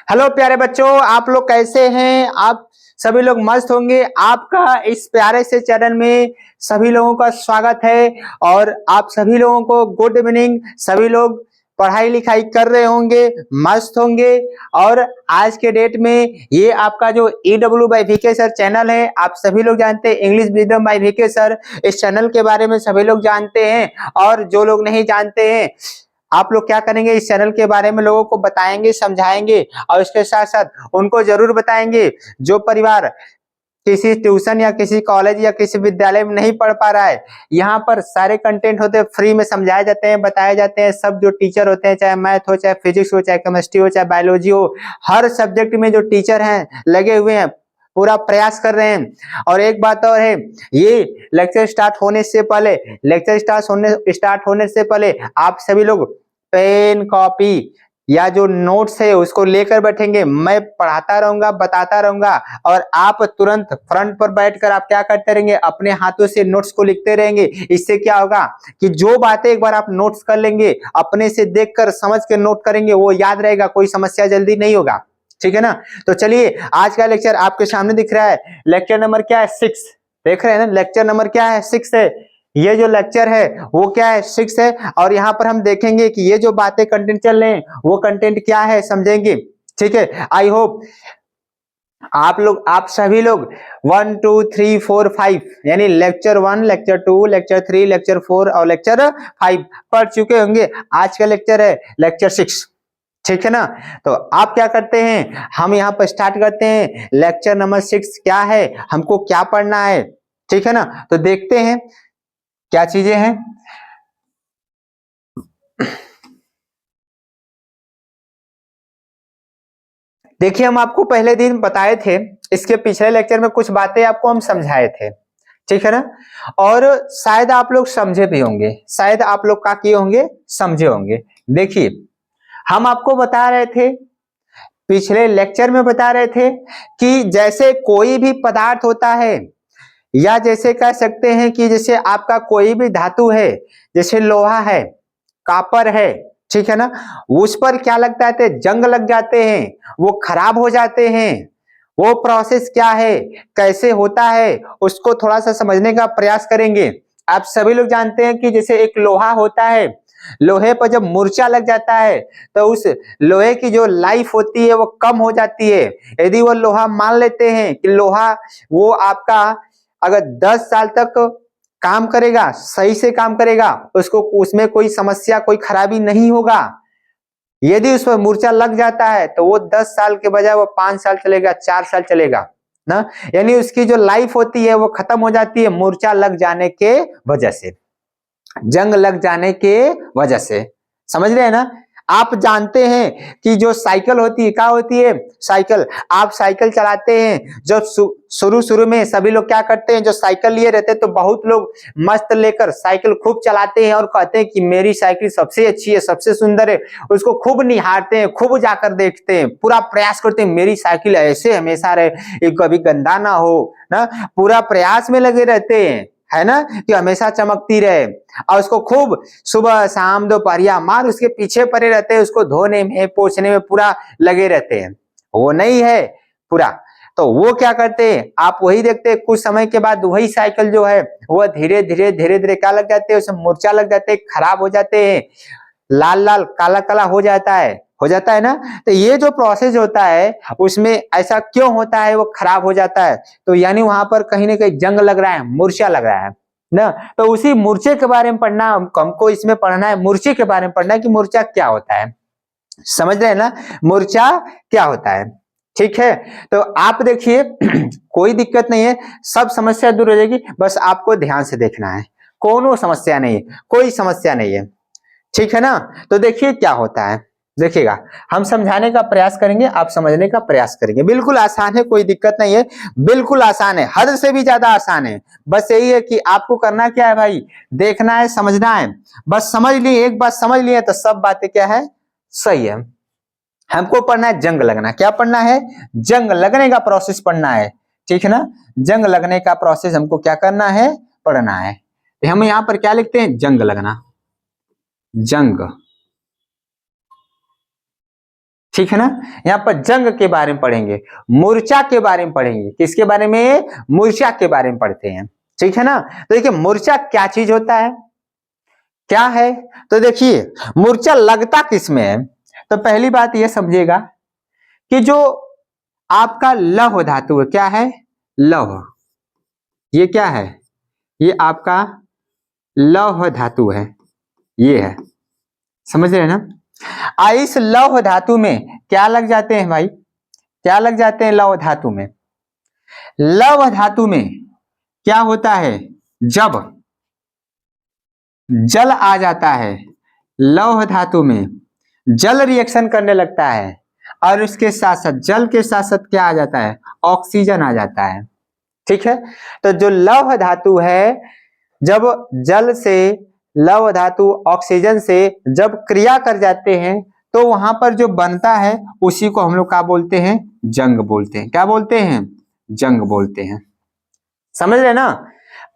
Hello प्यारे बच्चों, आप लोग कैसे हैं? आप सभी लोग मस्त होंगे। आपका इस प्यारे से चैनल में सभी लोगों का स्वागत है और आप सभी लोगों को गुड इवनिंग। सभी लोग पढ़ाई लिखाई कर रहे होंगे, मस्त होंगे। और आज के डेट में ये आपका जो EW by VK sir channel है, आप सभी लोग जानते हैं, English wisdom by VK sir. इस चैनल के बारे में सभी लोग जानते हैं और जो लोग नहीं जानते हैं, आप लोग क्या करेंगे, इस चैनल के बारे में लोगों को बताएंगे, समझाएंगे और इसके साथ साथ उनको जरूर बताएंगे जो परिवार किसी ट्यूशन या किसी कॉलेज या किसी विद्यालय में नहीं पढ़ पा रहा है। यहाँ पर सारे कंटेंट होते हैं, फ्री में समझाए जाते हैं, बताए जाते हैं। सब जो टीचर होते हैं, चाहे मैथ हो, चाहे फिजिक्स हो, चाहे केमिस्ट्री हो, चाहे बायोलॉजी हो, हर सब्जेक्ट में जो टीचर हैं लगे हुए हैं, पूरा प्रयास कर रहे हैं। और एक बात और है, ये लेक्चर स्टार्ट होने से पहले आप सभी लोग पेन कॉपी या जो नोट्स है उसको लेकर बैठेंगे। मैं पढ़ाता रहूंगा, बताता रहूंगा और आप तुरंत फ्रंट पर बैठकर आप क्या करते रहेंगे, अपने हाथों से नोट्स को लिखते रहेंगे। इससे क्या होगा कि जो बातें एक बार आप नोट्स कर लेंगे, अपने से देखकर समझ के नोट करेंगे, वो याद रहेगा, कोई समस्या जल्दी नहीं होगा। ठीक है ना? तो चलिए, आज का लेक्चर आपके सामने दिख रहा है। लेक्चर नंबर क्या है? 6। देख रहे हैं ना, लेक्चर नंबर क्या है? 6 है। ये जो लेक्चर है वो क्या है? 6 है। और यहाँ पर हम देखेंगे कि ये जो बातें कंटेंट चल रहे हैं वो कंटेंट क्या है, समझेंगे। ठीक है, आई होप आप सभी लोग 1 2 3 4 5 यानी लेक्चर 1, लेक्चर 2, लेक्चर 3, लेक्चर 4 और लेक्चर 5 पढ़ चुके होंगे। आज का लेक्चर है लेक्चर 6। ठीक है ना? तो आप क्या करते हैं, हम यहाँ पर स्टार्ट करते हैं। लेक्चर नंबर 6 क्या है, हमको क्या पढ़ना है? ठीक है ना? तो देखते हैं क्या चीजें हैं। देखिए, हम आपको पहले दिन बताए थे, इसके पिछले लेक्चर में कुछ बातें आपको हम समझाए थे। ठीक है ना? और शायद आप लोग समझे भी होंगे, शायद आप लोग क्या किए होंगे, समझे होंगे। देखिए, हम आपको बता रहे थे, पिछले लेक्चर में बता रहे थे कि जैसे कोई भी पदार्थ होता है, या जैसे कह सकते हैं कि जैसे आपका कोई भी धातु है, जैसे लोहा है, कॉपर है, ठीक है ना, उस पर क्या लगता है, जंग लग जाते हैं, वो खराब हो जाते हैं। वो प्रोसेस क्या है, कैसे होता है, उसको थोड़ा सा समझने का प्रयास करेंगे। आप सभी लोग जानते हैं कि जैसे एक लोहा होता है, लोहे पर जब मूर्छा लग जाता है तो उस लोहे की जो लाइफ होती है वो कम हो जाती है। यदि वो लोहा मान लेते हैं कि लोहा वो आपका अगर 10 साल तक काम करेगा, सही से काम करेगा, उसको उसमें कोई समस्या, कोई खराबी नहीं होगा। यदि उस पर मूर्छा लग जाता है तो वो 10 साल के बजाय वो 5 साल चलेगा, 4 साल चलेगा ना। यानी उसकी जो लाइफ होती है वो खत्म हो जाती है मूर्छा लग जाने के वजह से, जंग लग जाने के वजह से। समझ रहे हैं ना? आप जानते हैं कि जो साइकिल होती है, क्या होती है? साइकिल। आप साइकिल चलाते हैं, जब शुरू शुरू में सभी लोग क्या करते हैं, जो साइकिल लिए रहते हैं तो बहुत लोग मस्त लेकर साइकिल खूब चलाते हैं और कहते हैं कि मेरी साइकिल सबसे अच्छी है, सबसे सुंदर है। उसको खूब निहारते हैं, खूब जाकर देखते हैं, पूरा प्रयास करते हैं मेरी साइकिल ऐसे हमेशा रहे, कभी गंदा ना हो ना। पूरा प्रयास में लगे रहते हैं, है ना, कि हमेशा चमकती रहे। और उसको खूब सुबह शाम दोपहरिया मार उसके पीछे पड़े रहते हैं, उसको धोने में पोछने में पूरा लगे रहते हैं। वो नहीं है पूरा, तो वो क्या करते हैं, आप वही देखते हैं, कुछ समय के बाद वही साइकिल जो है वो धीरे धीरे क्या लग जाते हैं, उसमें मूर्छा लग जाते हैं, खराब हो जाते हैं, लाल लाल काला काला हो जाता है ना। तो ये जो प्रोसेस होता है उसमें ऐसा क्यों होता है, वो खराब हो जाता है, तो यानी वहां पर कहीं ना कहीं जंग लग रहा है, मूर्छा लग रहा है ना। तो उसी मूर्छे के बारे में पढ़ना हमको, इसमें पढ़ना है, मूर्छे के बारे में पढ़ना है कि मूर्छा क्या होता है। समझ रहे हैं ना, मूर्छा क्या होता है। ठीक है, तो आप देखिए कोई दिक्कत नहीं है, सब समस्या दूर हो जाएगी, बस आपको ध्यान से देखना है, कोनो समस्या नहीं है, कोई समस्या नहीं है। ठीक है ना? तो देखिए क्या होता है, देखिएगा, हम समझाने का प्रयास करेंगे, आप समझने का प्रयास करेंगे। बिल्कुल आसान है, कोई दिक्कत नहीं है, बिल्कुल आसान है, हद से भी ज्यादा आसान है। बस यही है कि आपको करना क्या है भाई, देखना है, समझना है। बस समझ लिए, एक बात समझ लिए तो सब बातें क्या है, सही है। हमको पढ़ना है जंग लगना। क्या पढ़ना है? जंग लगने का प्रोसेस पढ़ना है। ठीक है ना? जंग लगने का प्रोसेस हमको क्या करना है, पढ़ना है। तो हम यहाँ पर क्या लिखते हैं, जंग लगना, जंग ठीक है ना। यहाँ पर जंग के बारे में पढ़ेंगे, मूर्छा के बारे में पढ़ेंगे। किसके बारे में? मूर्छा के बारे में पढ़ते हैं, ठीक है ना। तो देखिए मूर्छा क्या चीज होता है, क्या है? तो देखिए मूर्छा लगता किसमें है। तो पहली बात यह समझिएगा कि जो आपका लौह धातु है, क्या है? लौह, ये क्या है? ये आपका लौह धातु है, ये है, समझ रहे हैं ना। इस लौह धातु में क्या लग जाते हैं भाई? क्या लग जाते हैं लौह धातु में? लौह धातु में क्या होता है? जब जल आ जाता है, लौह धातु में जल रिएक्शन करने लगता है, और उसके साथ साथ जल के साथ साथ क्या आ जाता है? ऑक्सीजन आ जाता है, ठीक है। तो जो लौह धातु है, जब जल से, लौह धातु ऑक्सीजन से जब क्रिया कर जाते हैं तो वहां पर जो बनता है उसी को हम लोग क्या बोलते हैं? जंग बोलते हैं। क्या बोलते हैं? जंग बोलते हैं, समझ रहे ना।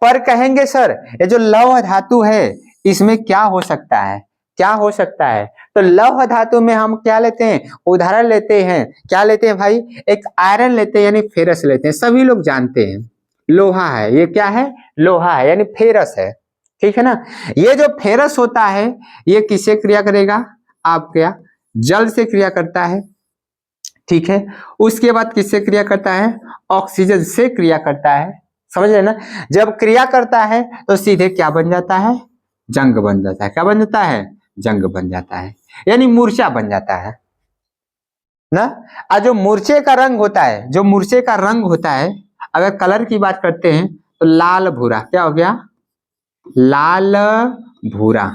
पर कहेंगे सर ये जो लौह धातु है इसमें क्या हो सकता है? क्या हो सकता है? तो लौह धातु में हम क्या लेते हैं? उदाहरण लेते हैं, क्या लेते हैं भाई? एक आयरन लेते हैं, यानी फेरस लेते हैं। सभी लोग जानते हैं लोहा है, ये क्या है? लोहा है, यानी फेरस है, ठीक है ना। ये जो फेरस होता है ये किससे क्रिया करेगा? आप क्या? जल से क्रिया करता है, ठीक है। उसके बाद किससे क्रिया करता है? ऑक्सीजन से क्रिया करता है, समझ रहे ना। जब क्रिया करता है तो सीधे क्या बन जाता है? जंग बन जाता है। क्या बन जाता है? जंग बन जाता है, यानी मूर्छा बन जाता है ना। और जो मूर्छे का रंग होता है, जो मूर्छे का रंग होता है, अगर कलर की बात करते हैं तो लाल भूरा, क्या हो गया? लाल भूरा,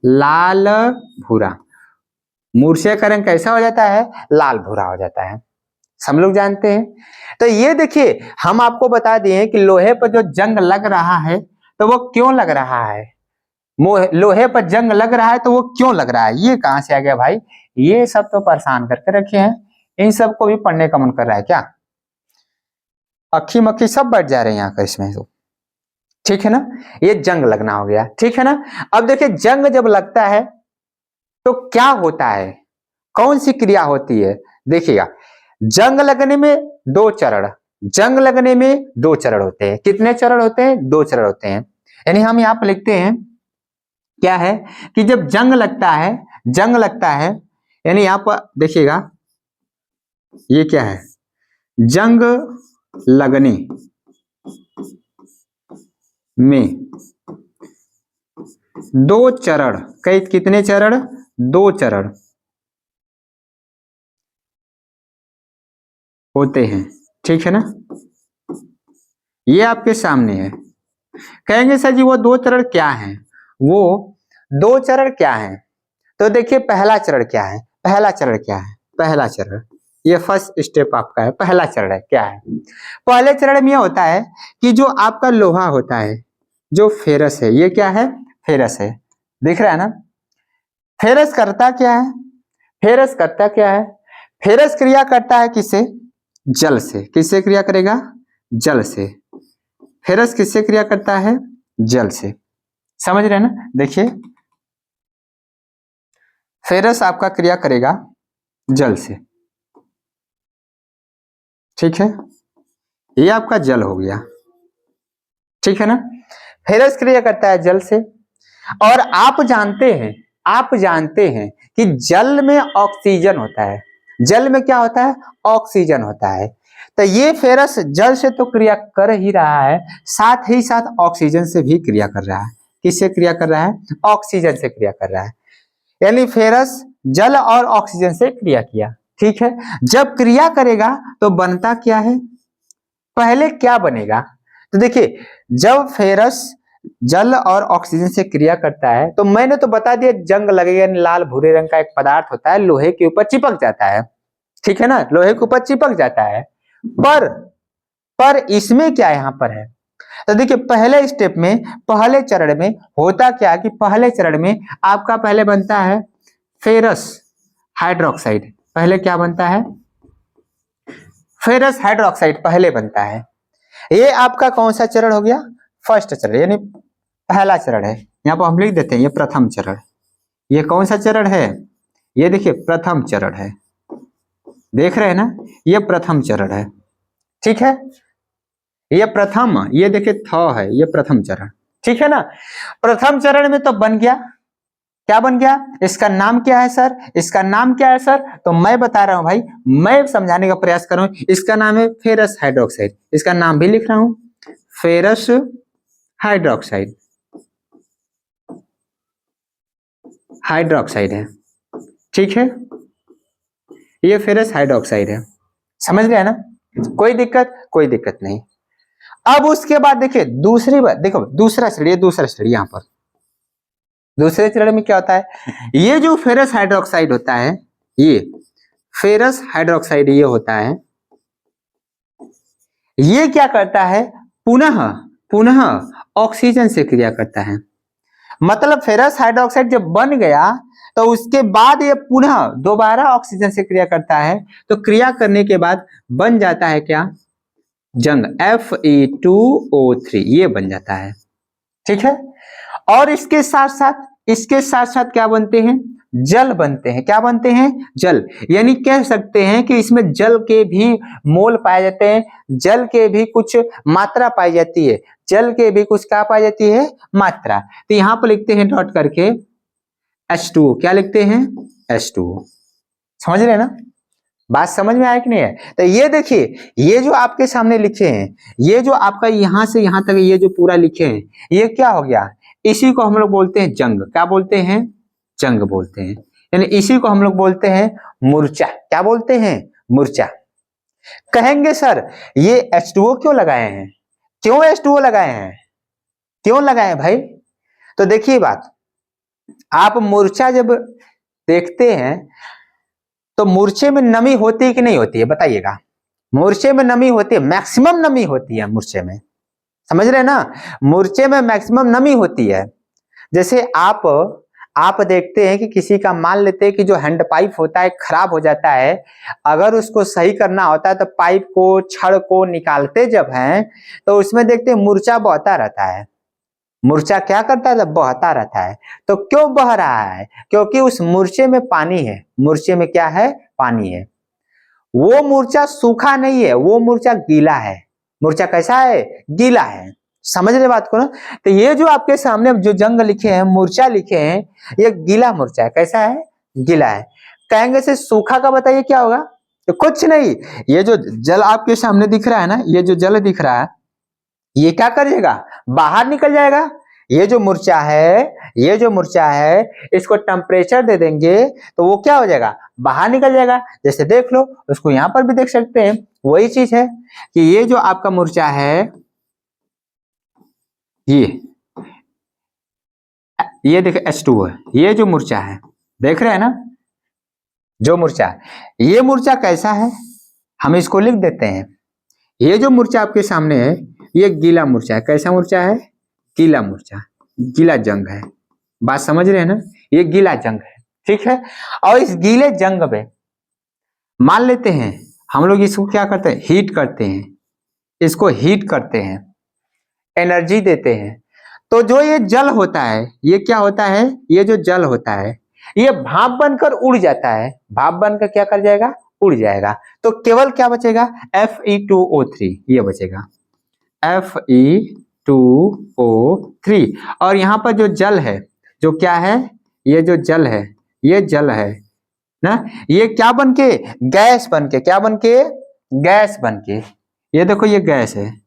लाल भूरा। मूर्छे का रंग कैसा हो जाता है? लाल भूरा हो जाता है, सब लोग जानते हैं। तो ये देखिए हम आपको बता दिए कि लोहे पर जो जंग लग रहा है तो वो क्यों लग रहा है। लोहे पर जंग लग रहा है तो वो क्यों लग रहा है? ये कहां से आ गया भाई? ये सब तो परेशान करके रखे हैं, इन सब को भी पढ़ने का मन कर रहा है क्या? अक्खी मक्खी सब बैठ जा रहे हैं यहाँ का इसमें तो, ठीक है ना। ये जंग लगना हो गया, ठीक है ना। अब देखिए जंग जब लगता है तो क्या होता है? कौन सी क्रिया होती है? देखिएगा जंग लगने में दो चरण, जंग लगने में दो चरण होते हैं। कितने चरण होते हैं? दो चरण होते हैं। यानी हम यहाँ पर लिखते हैं क्या है कि जब जंग लगता है, जंग लगता है, यानी यहाँ पर देखिएगा ये क्या है? जंग लगने में दो चरण, कितने चरण? दो चरण होते हैं, ठीक है ना। ये आपके सामने है। कहेंगे सर जी वो दो चरण क्या है? वो दो चरण क्या है? तो देखिए पहला चरण क्या है? पहला चरण क्या है? पहला चरण, ये फर्स्ट स्टेप आपका है, पहला चरण है, क्या है? पहले चरण में यह होता है कि जो आपका लोहा होता है, जो फेरस है, ये क्या है? फेरस है, दिख रहा है ना। फेरस करता क्या है? फेरस करता क्या है? फेरस क्रिया करता है किससे? जल से। किससे क्रिया करेगा? जल से। फेरस किससे क्रिया करता है? जल से, समझ रहे हैं ना। देखिए फेरस आपका क्रिया करेगा जल से, ठीक है। ये आपका जल हो गया, ठीक है ना। फेरस क्रिया करता है जल से, और आप जानते हैं, आप जानते हैं कि जल में ऑक्सीजन होता है। जल में क्या होता है? ऑक्सीजन होता है। तो ये फेरस जल से तो क्रिया कर ही रहा है, साथ ही साथ ऑक्सीजन से भी क्रिया कर रहा है। किससे क्रिया कर रहा है? ऑक्सीजन से क्रिया कर रहा है। यानी फेरस जल और ऑक्सीजन से क्रिया किया, ठीक है। जब क्रिया करेगा तो बनता क्या है? पहले क्या बनेगा? तो देखिए जब फेरस जल और ऑक्सीजन से क्रिया करता है तो मैंने तो बता दिया जंग लगेगा, लाल भूरे रंग का एक पदार्थ होता है, लोहे के ऊपर चिपक जाता है, ठीक है ना। लोहे के ऊपर चिपक जाता है। पर इसमें क्या यहाँ पर है? तो देखिए पहले स्टेप में, पहले चरण में होता क्या कि पहले चरण में आपका पहले बनता है फेरस हाइड्रोक्साइड। पहले क्या बनता है? फेरस हाइड्रोक्साइड पहले बनता है। ये आपका कौन सा चरण हो गया? फर्स्ट चरण, यानी पहला चरण है। यहाँ पर हम लिख देते हैं ये प्रथम चरण। ये कौन सा चरण है? ये देखिए प्रथम चरण है, देख रहे हैं ना, ये प्रथम चरण है, ठीक है, ये प्रथम, ये देखिए थ है, ये प्रथम चरण, ठीक है ना। प्रथम चरण में तो बन गया, क्या बन गया, इसका नाम क्या है सर, इसका नाम क्या है सर, तो मैं बता रहा हूं भाई, मैं समझाने का प्रयास कर रहा हूं, इसका नाम है फेरस हाइड्रोक्साइड, इसका नाम भी लिख रहा हूं, फेरस हाइड्रोक्साइड, हाइड्रोक्साइड है, ठीक है, ये फेरस हाइड्रोक्साइड है, समझ गया ना, कोई दिक्कत नहीं। अब उसके बाद देखिए दूसरी बात, देखो दूसरा श्रेणी यहां पर दूसरे चरण में क्या होता है, ये जो फेरस हाइड्रोक्साइड होता है, ये फेरस हाइड्रोक्साइड ये होता है, ये क्या करता है, पुनः पुनः ऑक्सीजन से क्रिया करता है। मतलब फेरस हाइड्रोक्साइड जब बन गया तो उसके बाद ये पुनः दोबारा ऑक्सीजन से क्रिया करता है, तो क्रिया करने के बाद बन जाता है क्या, जंग, Fe2O3 ये बन जाता है, ठीक है। और इसके साथ साथ क्या बनते हैं, जल बनते हैं, क्या बनते हैं, जल, यानी कह सकते हैं कि इसमें जल के भी मोल पाए जाते हैं, जल के भी कुछ मात्रा पाई जाती है, जल के भी कुछ क्या पाई जाती है, मात्रा। तो यहां पर लिखते हैं डॉट करके H2O, क्या लिखते हैं, H2O, समझ रहे हैं ना, बात समझ में आया कि नहीं है। तो ये देखिए, ये जो आपके सामने लिखे हैं, ये जो आपका यहां से यहां तक ये जो पूरा लिखे हैं, ये क्या हो गया, इसी को हम लोग बोलते हैं जंग, क्या बोलते हैं, जंग बोलते हैं, यानी इसी को हम लोग बोलते हैं मूर्छा, क्या बोलते हैं, मूर्छा। कहेंगे सर ये H2O क्यों लगाए हैं, क्यों H2O लगाए हैं, क्यों लगाए भाई, तो देखिए बात, आप मूर्छा जब देखते हैं तो मूर्छे में नमी होती है कि नहीं होती है, बताइएगा, मूर्छे में नमी होती है, मैक्सिमम नमी होती है मूर्छे में, समझ रहे हैं ना, मूर्छे में मैक्सिमम नमी होती है। जैसे आप देखते हैं कि किसी का, मान लेते हैं कि जो हैंड पाइप होता है खराब हो जाता है, अगर उसको सही करना होता है तो पाइप को, छड़ को निकालते जब हैं तो उसमें देखते हैं मूर्छा बहता रहता है, मूर्छा क्या करता है, बहता रहता है। तो क्यों बह रहा है, क्योंकि उस मूर्छे में पानी है, मूर्छे में क्या है, पानी है, वो मूर्छा सूखा नहीं है, वो मूर्छा गीला है, मूर्छा कैसा है, गीला है, समझ रहे बात को ना। तो ये जो आपके सामने जो जंग लिखे हैं, मूर्छा लिखे हैं, ये गीला मूर्छा है, कैसा है, गीला है। कहेंगे से सूखा का बताइए क्या होगा, तो कुछ नहीं, ये जो जल आपके सामने दिख रहा है ना, ये जो जल दिख रहा है, ये क्या करिएगा, बाहर निकल जाएगा। ये जो मूर्छा है, इसको टेम्परेचर दे देंगे तो वो क्या हो जाएगा, बाहर निकल जाएगा। जैसे देख लो, उसको यहां पर भी देख सकते हैं, वही चीज है कि ये जो आपका मूर्छा है, ये देखो H2O है, ये जो मूर्छा है, देख रहे हैं ना, जो मूर्छा, ये मूर्छा कैसा है, हम इसको लिख देते हैं, ये जो मूर्छा आपके सामने है, ये गीला मूर्छा है, कैसा मूर्छा है, गीला मूर्छा, गीला जंग है, बात समझ रहे हैं ना, ये गीला जंग है, ठीक है। और इस गीले जंग में मान लेते हैं हम लोग इसको क्या करते हैं, हीट करते हैं, इसको हीट करते हैं, एनर्जी देते हैं, तो जो ये जल होता है, ये क्या होता है, ये जो जल होता है, ये भाप बनकर उड़ जाता है, भाप बनकर क्या कर जाएगा, उड़ जाएगा। तो केवल क्या बचेगा, Fe2O3 ये बचेगा, Fe2O3। और यहां पर जो जल है, जो क्या है, ये जो जल है, ये जल है ना, ये क्या बनके, गैस बनके, क्या बनके, गैस बनके, ये देखो ये गैस है,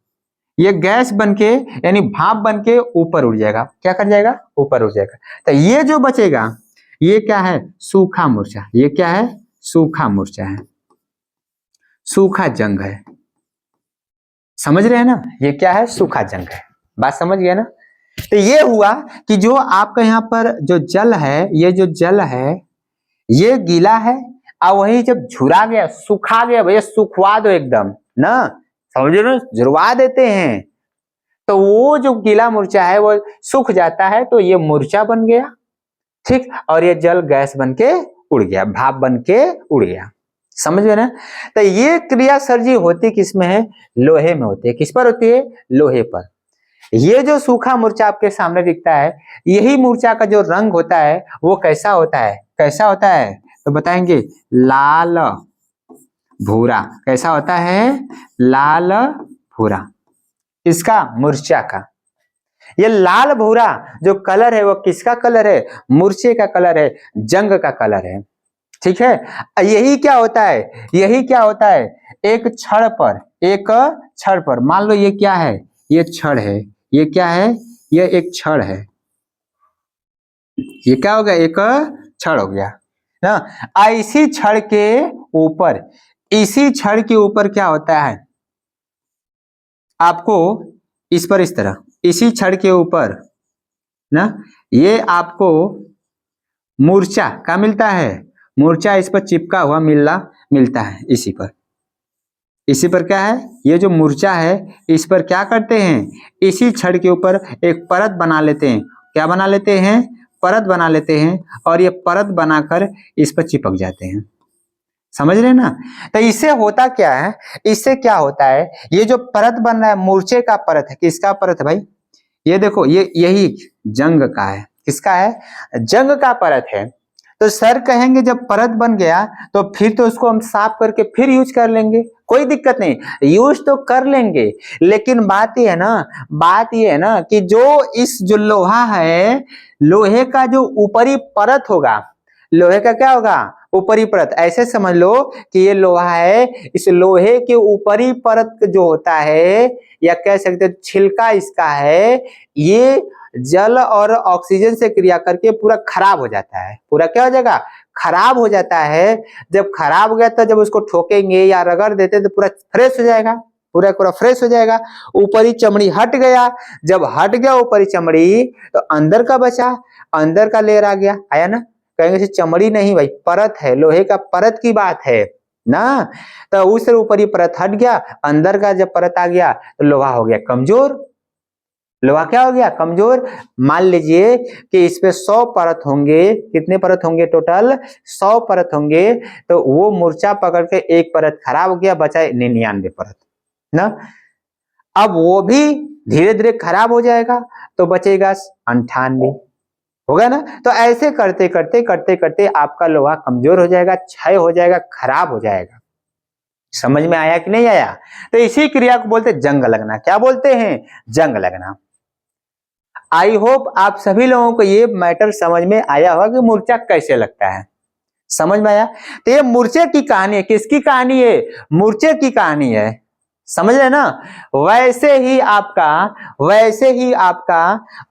ये गैस बनके यानी भाप बनके ऊपर उड़ जाएगा, क्या कर जाएगा, ऊपर उड़ जाएगा। तो ये जो बचेगा, ये क्या है, सूखा मूर्छा, ये क्या है, सूखा मूर्छा है, सूखा जंग है, समझ रहे हैं ना, ये क्या है, सूखा जंग है, बात समझ गया ना। तो ये हुआ कि जो आपका यहाँ पर जो जल है, ये जो जल है ये गीला है, और वही जब झुरा गया, सुखा गया, भैया सुखवा दो एकदम ना, समझ रहे हो, झुरवा देते हैं, तो वो जो गीला मूर्छा है वो सूख जाता है, तो ये मूर्छा बन गया, ठीक, और ये जल गैस बन के उड़ गया, भाप बन के उड़ गया, समझ गए ना। तो ये क्रिया सर जी होती किसमें है, लोहे में होती है, किस पर होती है, लोहे पर। ये जो सूखा मूर्छा आपके सामने दिखता है, यही मूर्छा का जो रंग होता है वो कैसा होता है, कैसा होता है, तो बताएंगे लाल, भूरा। कैसा होता है? लाल भूरा। इसका मूर्छा का। ये लाल भूरा जो कलर है वो किसका कलर है? मूर्छे का कलर है, जंग का कलर है। ठीक है। यही क्या होता है? यही क्या होता है? एक छड़ पर मान लो ये क्या है? ये छड़ है। ये क्या है? ये एक छड़ है। ये क्या हो गया? एक छड़ हो गया ना। इसी छड़ के ऊपर क्या होता है? आपको इस तरह इसी छड़ के ऊपर ना ये आपको मूर्छा क्या मिलता है? मूर्छा इस पर चिपका हुआ मिलता है। इसी पर क्या है? ये जो मूर्छा है इस पर क्या करते हैं? इसी छड़ के ऊपर एक परत बना लेते हैं। क्या बना लेते हैं? परत बना लेते हैं और ये परत बनाकर इस पर चिपक जाते हैं। समझ रहे ना? तो इससे होता क्या है? इससे क्या होता है? ये जो परत बन रहा है मूर्छे का परत है। किसका परत है भाई? ये देखो ये यही जंग का है। किसका है? जंग का परत है। तो सर कहेंगे जब परत बन गया तो फिर तो उसको हम साफ करके फिर यूज कर लेंगे, कोई दिक्कत नहीं, यूज तो कर लेंगे। लेकिन बात ये है ना कि जो लोहा है, लोहे का जो ऊपरी परत होगा, लोहे का क्या होगा? ऊपरी परत। ऐसे समझ लो कि ये लोहा है, इस लोहे के ऊपरी परत जो होता है या कह सकते हैं छिलका इसका है, ये जल और ऑक्सीजन से क्रिया करके पूरा खराब हो जाता है। पूरा क्या हो जाएगा? खराब हो जाता है। जब खराब हो गया तो जब उसको ठोकेंगे या रगड़ देते तो पूरा फ्रेश हो जाएगा, पूरा फ्रेश हो जाएगा। ऊपरी चमड़ी हट गया। जब हट गया ऊपरी चमड़ी तो अंदर का बचा, अंदर का लेयर आ गया। आया ना? कहेंगे चमड़ी नहीं भाई, परत है, लोहे का परत की बात है ना। तो उस ऊपरी परत हट गया, अंदर का जब परत आ गया तो लोहा हो गया कमजोर। लोहा क्या हो गया? कमजोर। मान लीजिए कि इस पे 100 परत होंगे। कितने परत होंगे टोटल? 100 परत होंगे। तो वो मूर्छा पकड़ के एक परत खराब हो गया, बचा 99 परत ना। अब वो भी धीरे धीरे खराब हो जाएगा तो बचेगा 98। होगा ना? तो ऐसे करते करते आपका लोहा कमजोर हो जाएगा, क्षय हो जाएगा, खराब हो जाएगा। समझ में आया कि नहीं आया? तो इसी क्रिया को बोलते जंग लगना। क्या बोलते हैं? जंग लगना। आई होप आप सभी लोगों को ये मैटर समझ में आया होगा कि मूर्छा कैसे लगता है। समझ में आया? तो ये मूर्छे की कहानी है। किसकी कहानी है? मूर्छे की कहानी है। समझ रहे ना? वैसे ही आपका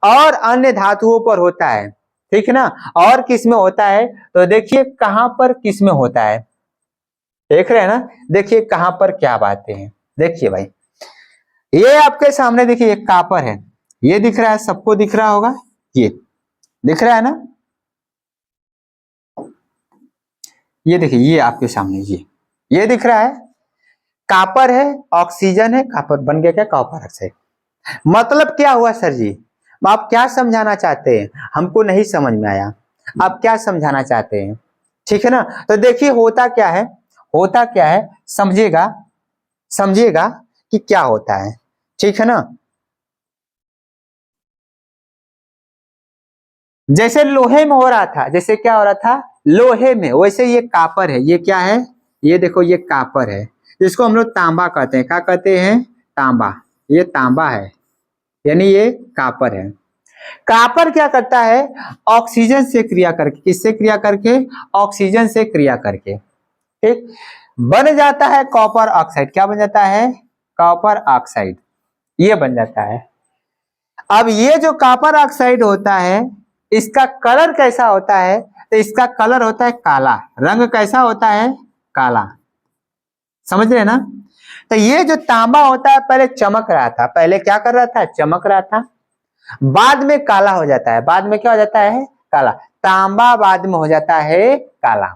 और अन्य धातुओं पर होता है। ठीक है ना? और किस में होता है? तो देखिए कहां पर किस में होता है। देख रहे हैं ना? देखिए कहां पर क्या बातें हैं। देखिए भाई, ये आपके सामने देखिए एक कापर है। ये दिख रहा है, सबको दिख रहा होगा। ये दिख रहा है ना? ये देखिए, ये आपके सामने ये दिख रहा है। कापर है, ऑक्सीजन है, कापर बन गया क्या? Copper oxide. मतलब क्या हुआ सर जी? आप क्या समझाना चाहते हैं? हमको नहीं समझ में आया। आप क्या समझाना चाहते हैं? ठीक है ना? तो देखिए होता क्या है, समझिएगा, समझिएगा कि क्या होता है। ठीक है ना? जैसे लोहे में हो रहा था, जैसे क्या हो रहा था लोहे में, वैसे ये कापर है। ये क्या है? ये देखो ये कापर है, जिसको हम लोग तांबा कहते हैं। क्या कहते हैं? तांबा। ये तांबा है, यानी ये कापर है। कापर क्या करता है? ऑक्सीजन से क्रिया करके। किससे क्रिया करके? ऑक्सीजन से क्रिया करके। ठीक, बन जाता है कॉपर ऑक्साइड। क्या बन जाता है? Copper oxide. ये बन जाता है। अब ये जो कॉपर ऑक्साइड होता है, इसका कलर कैसा होता है? तो इसका कलर होता है काला। रंग कैसा होता है? काला। समझ रहे हैं ना? तो ये जो तांबा होता है पहले चमक रहा था। पहले क्या कर रहा था? चमक रहा था। बाद में काला हो जाता है। बाद में क्या हो जाता है? काला। तांबा बाद में हो जाता है काला।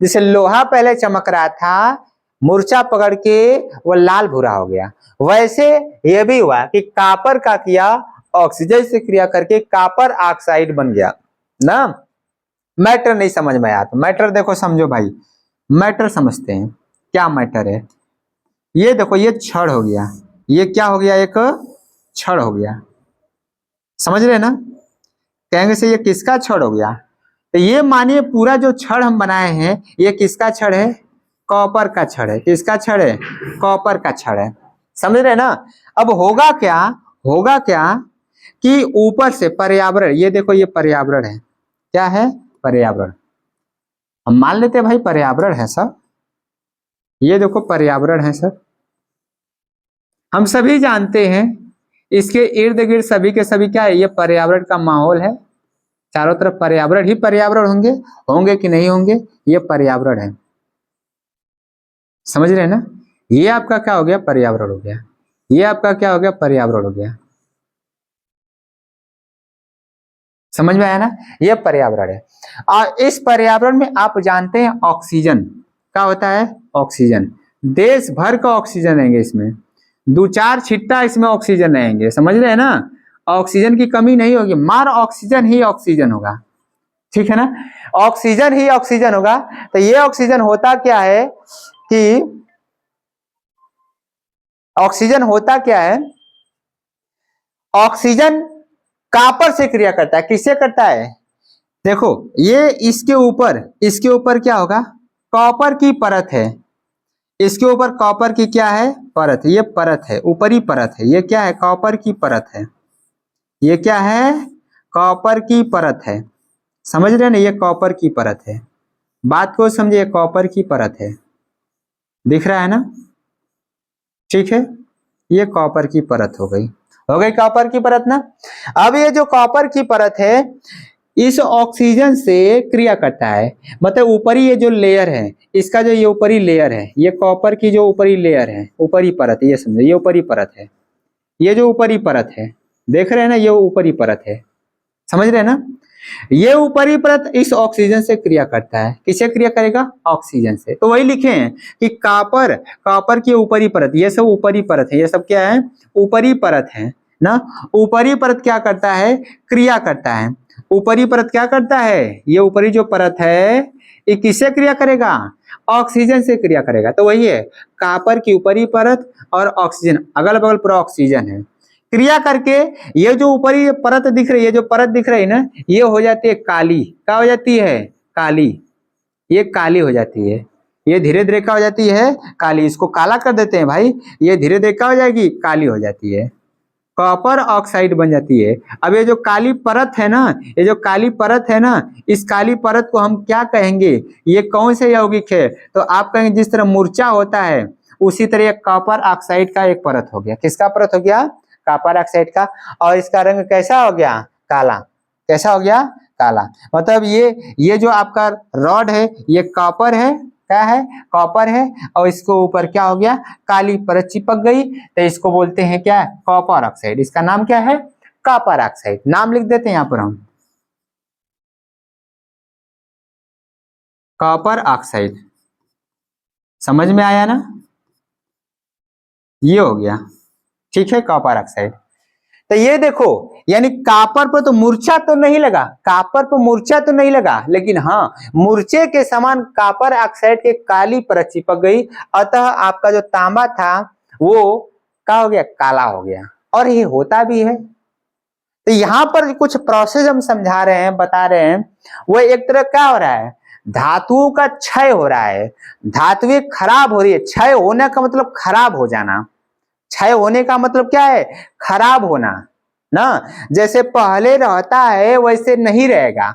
जैसे लोहा पहले चमक रहा था, मूर्छा पकड़ के वो लाल भूरा हो गया, वैसे ये भी हुआ कि कापर का किया, ऑक्सीजन से क्रिया करके कापर ऑक्साइड बन गया ना। मैटर नहीं समझ में आया तो मैटर देखो, समझो भाई, मैटर समझते हैं। क्या मैटर है? ये देखो ये छड़ हो गया। ये क्या हो गया? एक छड़ हो गया। समझ रहे हैं ना? कहेंगे से ये किसका छड़ हो गया? तो ये मानिए पूरा जो छड़ हम बनाए हैं ये किसका छड़ है? कॉपर का छड़ है। किसका छड़ है? कॉपर का छड़ है। समझ रहे ना? अब होगा क्या, होगा क्या कि ऊपर से पर्यावरण, ये देखो ये पर्यावरण है। क्या है? पर्यावरण। हम मान लेते हैं भाई पर्यावरण है सब, ये देखो पर्यावरण है सब। हम सभी जानते हैं इसके इर्द गिर्द सभी के सभी क्या है? ये पर्यावरण का माहौल है। चारों तरफ पर्यावरण ही पर्यावरण होंगे, होंगे कि नहीं होंगे? ये पर्यावरण है। समझ रहे हैं ना? ये आपका क्या हो गया? पर्यावरण हो गया। ये आपका क्या हो गया? पर्यावरण हो गया। समझ में आया ना? ये पर्यावरण है। और इस पर्यावरण में आप जानते हैं ऑक्सीजन क्या होता है? ऑक्सीजन, देश भर का ऑक्सीजन रहेंगे इसमें, 2-4 छिट्टा इसमें ऑक्सीजन रहेंगे। समझ रहे हैं ना? ऑक्सीजन की कमी नहीं होगी, मार ऑक्सीजन ही ऑक्सीजन होगा। ठीक है ना? ऑक्सीजन ही ऑक्सीजन होगा। तो ये ऑक्सीजन होता क्या है कि ऑक्सीजन होता क्या है? ऑक्सीजन कॉपर से क्रिया करता है। किससे करता है? देखो ये इसके ऊपर क्या होगा? कॉपर की परत है। इसके ऊपर कॉपर की क्या है? परत। ये परत है, ऊपरी परत है। ये क्या है? कॉपर की परत है। ये क्या है? कॉपर की परत है। समझ रहे हैं ना? ये कॉपर की परत है। बात को समझिए, कॉपर की परत है। दिख रहा है ना? ठीक है, ये कॉपर की परत हो गई। हो गई कॉपर की परत ना? अब ये जो कॉपर की परत है इस ऑक्सीजन से क्रिया करता है। मतलब ऊपरी ये जो लेयर है, इसका जो ये ऊपरी लेयर है, ये कॉपर की जो ऊपरी लेयर है, ऊपरी परत, ये समझो ये ऊपरी परत है। ये जो ऊपरी परत है, देख रहे हैं ना? ये ऊपरी परत है। समझ रहे हैं ना? ये ऊपरी परत इस ऑक्सीजन से क्रिया करता है। किससे क्रिया करेगा? ऑक्सीजन से। तो वही लिखे हैं कि कॉपर की ऊपरी परत, ये सब ऊपरी परत है। ये सब क्या है? ऊपरी परत है ना? ऊपरी परत क्या करता है? क्रिया करता है। ऊपरी परत क्या करता है? ये ऊपरी जो परत है ये किससे क्रिया करेगा? ऑक्सीजन से क्रिया करेगा। तो वही है, कॉपर की ऊपरी परत और ऑक्सीजन, अगल बगल पूरा ऑक्सीजन है। क्रिया करके ये जो ऊपरी परत दिख रही है, जो परत दिख रही है ना, ये हो जाती है काली। क्या हो जाती है? काली। ये काली हो जाती है। ये धीरे धीरे क्या हो जाती है? काली। इसको काला कर देते हैं भाई, ये धीरे धीरे क्या हो जाएगी? काली हो जाती है, कॉपर ऑक्साइड बन जाती है। अब ये जो काली परत है ना, ये जो काली परत है ना, इस काली परत को हम क्या कहेंगे? ये कौन से यौगिक है? तो आप कहेंगे जिस तरह मूर्छा होता है उसी तरह कॉपर ऑक्साइड का एक परत हो गया। किसका परत हो गया? कॉपर ऑक्साइड का। और इसका रंग कैसा हो गया? काला। कैसा हो गया? काला। मतलब ये जो आपका रॉड है ये कॉपर है। क्या है? कॉपर है। और इसको ऊपर क्या हो गया? काली परत चिपक गई। तो इसको बोलते हैं क्या? Copper oxide. इसका नाम क्या है? Copper oxide. नाम लिख देते हैं यहां पर हम, कॉपर ऑक्साइड। समझ में आया ना? ये हो गया। ठीक है, कॉपर ऑक्साइड। तो ये देखो, यानी कॉपर पर तो मूर्छा तो नहीं लगा, कॉपर पर मूर्छा तो नहीं लगा, लेकिन हाँ मूर्छे के समान कॉपर ऑक्साइड के काली परत चिपक गई। अतः आपका जो तांबा था वो क्या हो गया? काला हो गया। और ये होता भी है। तो यहाँ पर कुछ प्रोसेस हम समझा रहे हैं, बता रहे हैं। वो एक तरह क्या हो रहा है? धातुओं का क्षय हो रहा है। धातुएं खराब हो रही है। क्षय होने का मतलब खराब हो जाना। क्षय होने का मतलब क्या है? खराब होना ना। जैसे पहले रहता है वैसे नहीं रहेगा,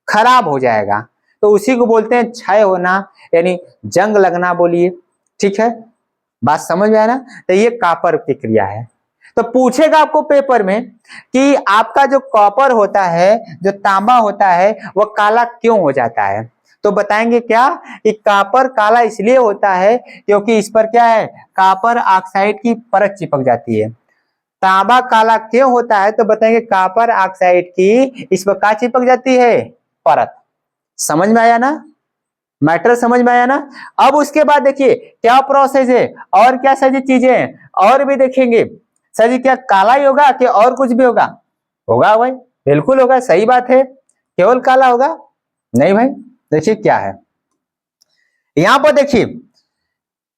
खराब हो जाएगा। तो उसी को बोलते हैं क्षय होना, यानी जंग लगना। बोलिए, ठीक है? बात समझ में आया ना? तो ये कॉपर की क्रिया है। तो पूछेगा आपको पेपर में कि आपका जो कॉपर होता है, जो तांबा होता है, वह काला क्यों हो जाता है? तो बताएंगे क्या कि कॉपर काला इसलिए होता है क्योंकि इस पर क्या है? कॉपर ऑक्साइड की परत चिपक जाती है। तांबा काला क्यों होता है? तो बताएंगे कॉपर ऑक्साइड की इस पर क्या चिपक जाती है? परत। समझ में आया ना? मैटर समझ में आया ना? अब उसके बाद देखिए क्या प्रोसेस है और क्या सारी चीजें हैं और भी देखेंगे। सर जी क्या काला ही होगा कि और कुछ भी होगा? होगा भाई, बिल्कुल होगा। सही बात है, केवल काला होगा नहीं भाई। देखिए क्या है यहां पर, देखिए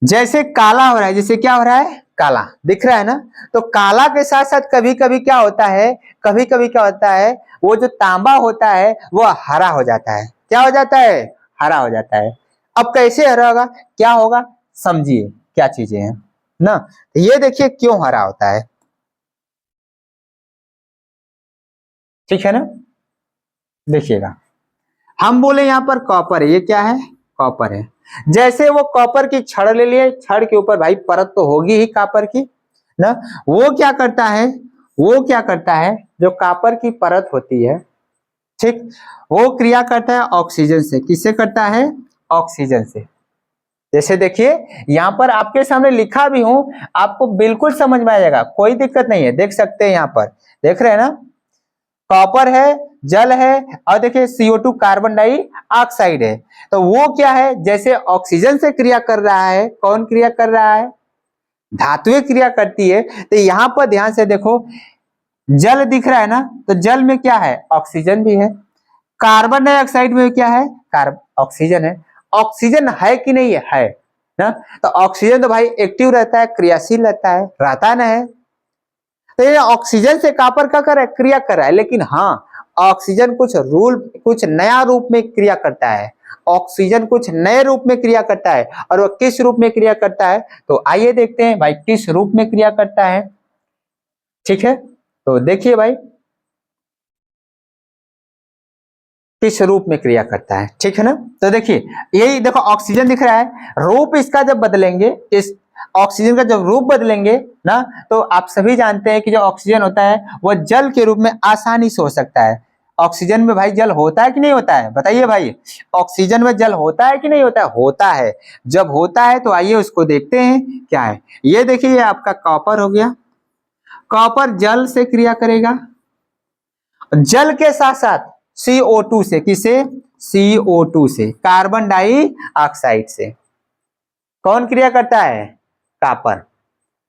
जैसे काला हो रहा है, जैसे क्या हो रहा है? काला दिख रहा है ना? तो काला के साथ साथ कभी कभी क्या होता है? कभी कभी क्या होता है? वो जो तांबा होता है वो हरा हो जाता है। क्या हो जाता है? हरा हो जाता है। अब कैसे हरा होगा, क्या होगा, समझिए क्या चीजें हैं ना। तो ये देखिए क्यों हरा होता है, ठीक है ना। देखिएगा, हम बोले यहाँ पर कॉपर है, ये क्या है, कॉपर है। जैसे वो कॉपर की छड़ ले लिए, छड़ के ऊपर भाई परत तो होगी ही कॉपर की ना। वो क्या करता है, वो क्या करता है, जो कॉपर की परत होती है, ठीक, वो क्रिया करता है ऑक्सीजन से। किससे करता है, ऑक्सीजन से। जैसे देखिए यहाँ पर आपके सामने लिखा भी हूं, आपको बिल्कुल समझ में आ जाएगा, कोई दिक्कत नहीं है, देख सकते हैं यहाँ पर, देख रहे हैं ना, कॉपर है, जल है, और देखिए CO2 कार्बन डाइऑक्साइड है। तो वो क्या है, जैसे ऑक्सीजन से क्रिया कर रहा है, कौन क्रिया कर रहा है, धातुएं क्रिया करती है। तो यहाँ पर ध्यान से देखो, जल दिख रहा है ना, तो जल में क्या है, ऑक्सीजन भी है। कार्बन डाइऑक्साइड में क्या है, ऑक्सीजन है। ऑक्सीजन है कि नहीं है, है ना। तो ऑक्सीजन तो भाई एक्टिव रहता है, क्रियाशील रहता ना है। तो ये ऑक्सीजन से कॉपर क्या कर रहा है, क्रिया कर रहा है। लेकिन हाँ, ऑक्सीजन कुछ नया रूप में क्रिया करता है, ऑक्सीजन कुछ नए रूप में क्रिया करता है। और वो किस रूप में क्रिया करता है, तो आइए देखते हैं भाई किस रूप में क्रिया करता है, ठीक है। तो देखिए भाई किस रूप में क्रिया करता है, ठीक है ना। तो देखिए यही देखो, ऑक्सीजन दिख रहा है, रूप इसका जब बदलेंगे, इस ऑक्सीजन का जब रूप बदलेंगे ना, तो आप सभी जानते हैं कि जो ऑक्सीजन होता है वह जल के रूप में आसानी से हो सकता है। ऑक्सीजन में भाई जल होता है कि नहीं होता है, बताइए भाई, ऑक्सीजन में जल होता है कि नहीं होता है, होता है। जब होता है तो आइए उसको देखते हैं क्या है। ये देखिए, ये आपका कॉपर हो गया, कॉपर जल से क्रिया करेगा, जल के साथ साथ CO2 से, किसे, CO2 से, कार्बन डाइऑक्साइड से। कौन क्रिया करता है, कॉपर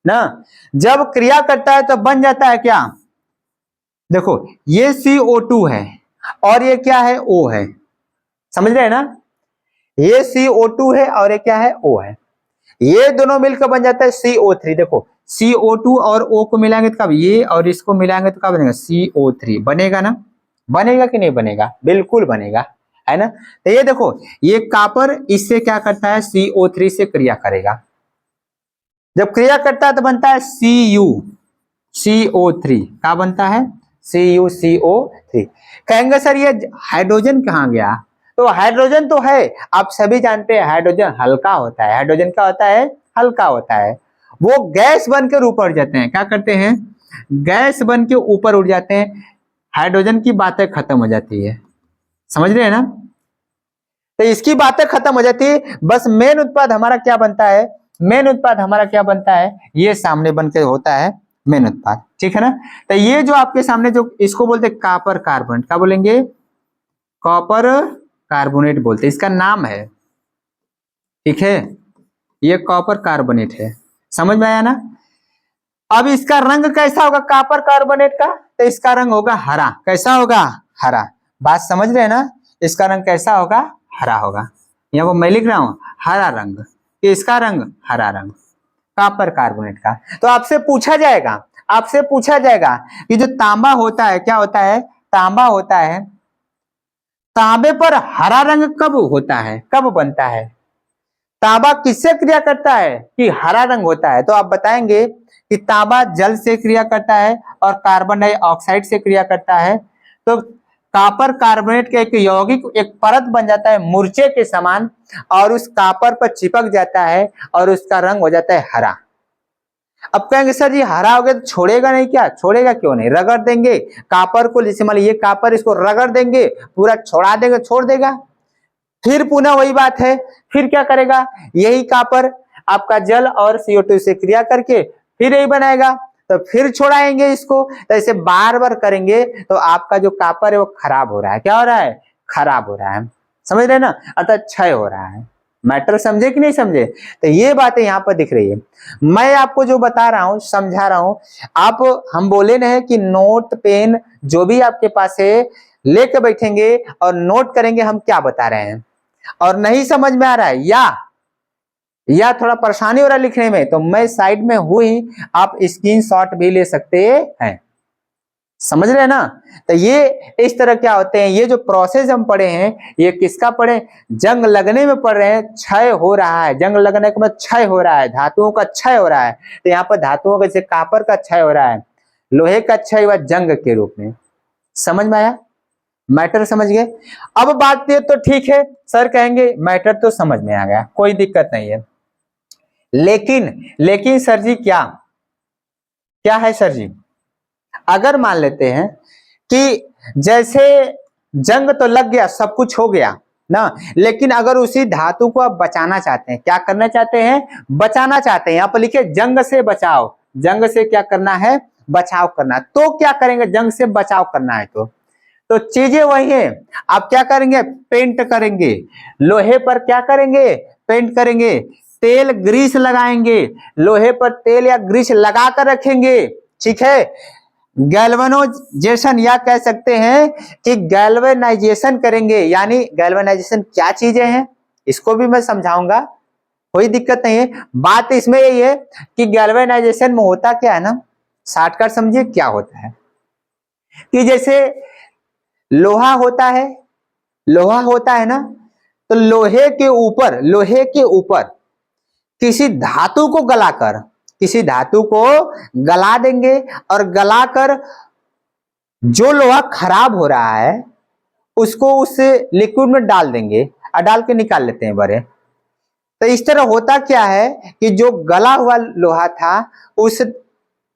ना। जब क्रिया करता है तो बन जाता है क्या, देखो ये CO2 है और ये क्या है, O है, समझ रहे हैं ना। ये CO2 है और ये क्या है, O है। ये दोनों मिलकर बन जाता है CO3। देखो CO2 और O को मिलाएंगे तो कब, ये और इसको मिलाएंगे तो क्या बनेगा, CO3 बनेगा ना। बनेगा कि नहीं बनेगा, बिल्कुल बनेगा, है ना। तो ये देखो, ये कॉपर इससे क्या करता है, CO3 से क्रिया करेगा। जब क्रिया करता है तो बनता है CO3, क्या बनता है, CO3। कहेंगे सर ये हाइड्रोजन कहाँ गया, तो हाइड्रोजन तो है, आप सभी जानते हैं हाइड्रोजन हल्का होता है। हाइड्रोजन क्या होता है, हल्का होता है। वो गैस बन के ऊपर उड़ जाते हैं, क्या करते हैं, गैस बन के ऊपर उड़ जाते हैं। हाइड्रोजन की बातें खत्म हो जाती है, समझ रहे हैं ना। तो इसकी बातें खत्म हो जाती है, बस मेन उत्पाद हमारा क्या बनता है, मेन उत्पाद हमारा क्या बनता है, ये सामने बन के होता है मेन उत्पाद, ठीक है ना। तो ये जो आपके सामने जो इसको बोलते हैं कॉपर कार्बोनेट, क्या बोलेंगे, कॉपर कार्बोनेट बोलते हैं, इसका नाम है, ठीक है। ये कॉपर कार्बोनेट है, समझ में आया ना। अब इसका रंग कैसा होगा कॉपर कार्बोनेट का, तो इसका रंग होगा हरा। कैसा होगा, हरा। बात समझ रहे हैं ना, इसका रंग कैसा होगा, हरा होगा। यहाँ पर मैं लिख रहा हूं हरा रंग, इसका रंग हरा रंग, कॉपर कार्बोनेट का। तो आपसे पूछा जाएगा, आपसे पूछा जाएगा कि जो तांबा होता है, क्या होता है, तांबा होता है, तांबे पर हरा रंग कब होता है, कब बनता है, तांबा किससे क्रिया करता है कि हरा रंग होता है। तो आप बताएंगे कि तांबा जल से क्रिया करता है और कार्बन डाइऑक्साइड से क्रिया करता है। तो कॉपर कार्बोनेट के एक यौगिक एक परत बन जाता है मूर्छे के समान, और उस कॉपर पर चिपक जाता है और उसका रंग हो जाता है हरा। अब कहेंगे सर जी हरा हो गया तो छोड़ेगा नहीं क्या, छोड़ेगा क्यों नहीं, रगड़ देंगे कॉपर को, जैसे मान लीजिए ये कॉपर, इसको रगड़ देंगे, पूरा छोड़ा देंगे, छोड़ देगा। फिर पुनः वही बात है, फिर क्या करेगा, यही कॉपर आपका जल और CO2 से क्रिया करके फिर यही बनाएगा, तो फिर छोड़ाएंगे इसको। तो ऐसे बार बार करेंगे तो आपका जो कॉपर है वो खराब हो रहा है, क्या हो रहा है, खराब हो रहा है, समझ रहे ना, अर्थात क्षय हो रहा है। मैटर समझे कि नहीं समझे। तो ये बातें यहाँ पर दिख रही है, मैं आपको जो बता रहा हूँ, समझा रहा हूँ। आप, हम बोले ना कि नोट पेन जो भी आपके पास है लेके बैठेंगे और नोट करेंगे हम क्या बता रहे हैं, और नहीं समझ में आ रहा है या थोड़ा परेशानी हो रहा है लिखने में, तो मैं साइड में हूं ही, आप स्क्रीनशॉट भी ले सकते हैं। समझ रहे हैं ना। तो ये इस तरह क्या होते हैं, ये जो प्रोसेस हम पढ़े हैं ये किसका पढ़े, जंग लगने में पढ़ रहे हैं। क्षय हो रहा है, जंग लगने के बाद क्षय हो रहा है, धातुओं का क्षय हो रहा है। तो यहाँ पर धातुओं का जैसे कापर का क्षय हो रहा है, लोहे का क्षय हुआ जंग के रूप में। समझ में आया, मैटर समझ गए। अब बात ये तो ठीक है, सर कहेंगे मैटर तो समझ में आ गया, कोई दिक्कत नहीं है। लेकिन सर जी क्या क्या है सर जी, अगर मान लेते हैं कि जैसे जंग तो लग गया, सब कुछ हो गया ना, लेकिन अगर उसी धातु को आप बचाना चाहते हैं, क्या करना चाहते हैं, बचाना चाहते हैं। यहां पर लिखे जंग से बचाव, जंग से क्या करना है, बचाव करना। तो क्या करेंगे, जंग से बचाव करना है तो चीजें वही है। आप क्या करेंगे, पेंट करेंगे, लोहे पर क्या करेंगे, पेंट करेंगे, तेल ग्रीस लगाएंगे, लोहे पर तेल या ग्रीस लगा कर रखेंगे। ठीक है, गैल्वेनाइजेशन या कह सकते हैं कि गैल्वेनाइजेशन करेंगे। यानी गैल्वेनाइजेशन क्या चीजें हैं इसको भी मैं समझाऊंगा, कोई दिक्कत नहीं है। बात इसमें यही है कि गैल्वेनाइजेशन में होता क्या है ना, शॉर्टकट समझिए क्या होता है कि जैसे लोहा होता है ना, तो लोहे के ऊपर किसी धातु को गला देंगे, और गलाकर जो लोहा खराब हो रहा है उसको उस लिक्विड में डाल देंगे और डाल के निकाल लेते हैं बड़े। तो इस तरह होता क्या है कि जो गला हुआ लोहा था, उस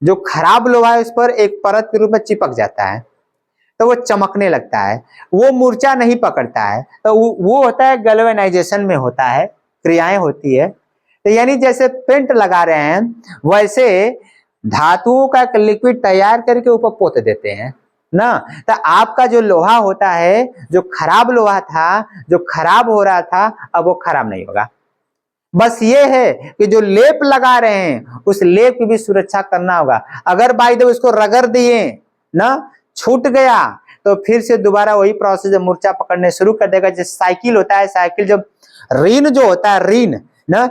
जो खराब लोहा है उस पर एक परत के रूप में चिपक जाता है, तो वो चमकने लगता है, वो मूर्छा नहीं पकड़ता है। तो वो होता है गैल्वेनाइजेशन में होता है, क्रियाएं होती है। तो यानी जैसे पेंट लगा रहे हैं वैसे धातुओं का एक लिक्विड तैयार करके ऊपर पोत देते हैं ना। तो आपका जो लोहा होता है, जो खराब लोहा था, जो खराब हो रहा था, अब वो खराब नहीं होगा। बस ये है कि जो लेप लगा रहे हैं उस लेप की भी सुरक्षा करना होगा। अगर बाई द वे उसको रगड़ दिए ना, छूट गया, तो फिर से दोबारा वही प्रोसेस मूर्छा पकड़ने शुरू कर देगा। जैसे साइकिल होता है, साइकिल जब रीन जो होता है, रीन ना,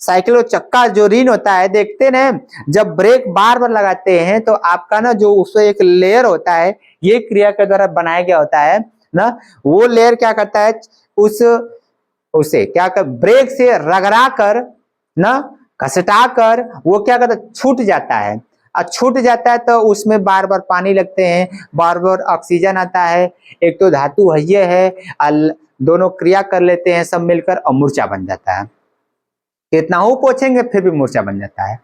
साइकिल चक्का जो रीन होता है, देखते ना, जब ब्रेक बार बार लगाते हैं तो आपका ना जो उससे एक लेयर होता है, ये क्रिया के द्वारा बनाया गया होता है ना, वो लेयर क्या करता है, उसे क्या कर, ब्रेक से रगड़ा कर ना, घसटा कर वो क्या करता है, छूट जाता है। और छूट जाता है तो उसमें बार बार पानी लगते हैं, बार बार ऑक्सीजन आता है, एक तो धातु है, दोनों क्रिया कर लेते हैं सब मिलकर और मूर्छा बन जाता है। कितना हो पोछेंगे फिर भी मूर्छा बन जाता है।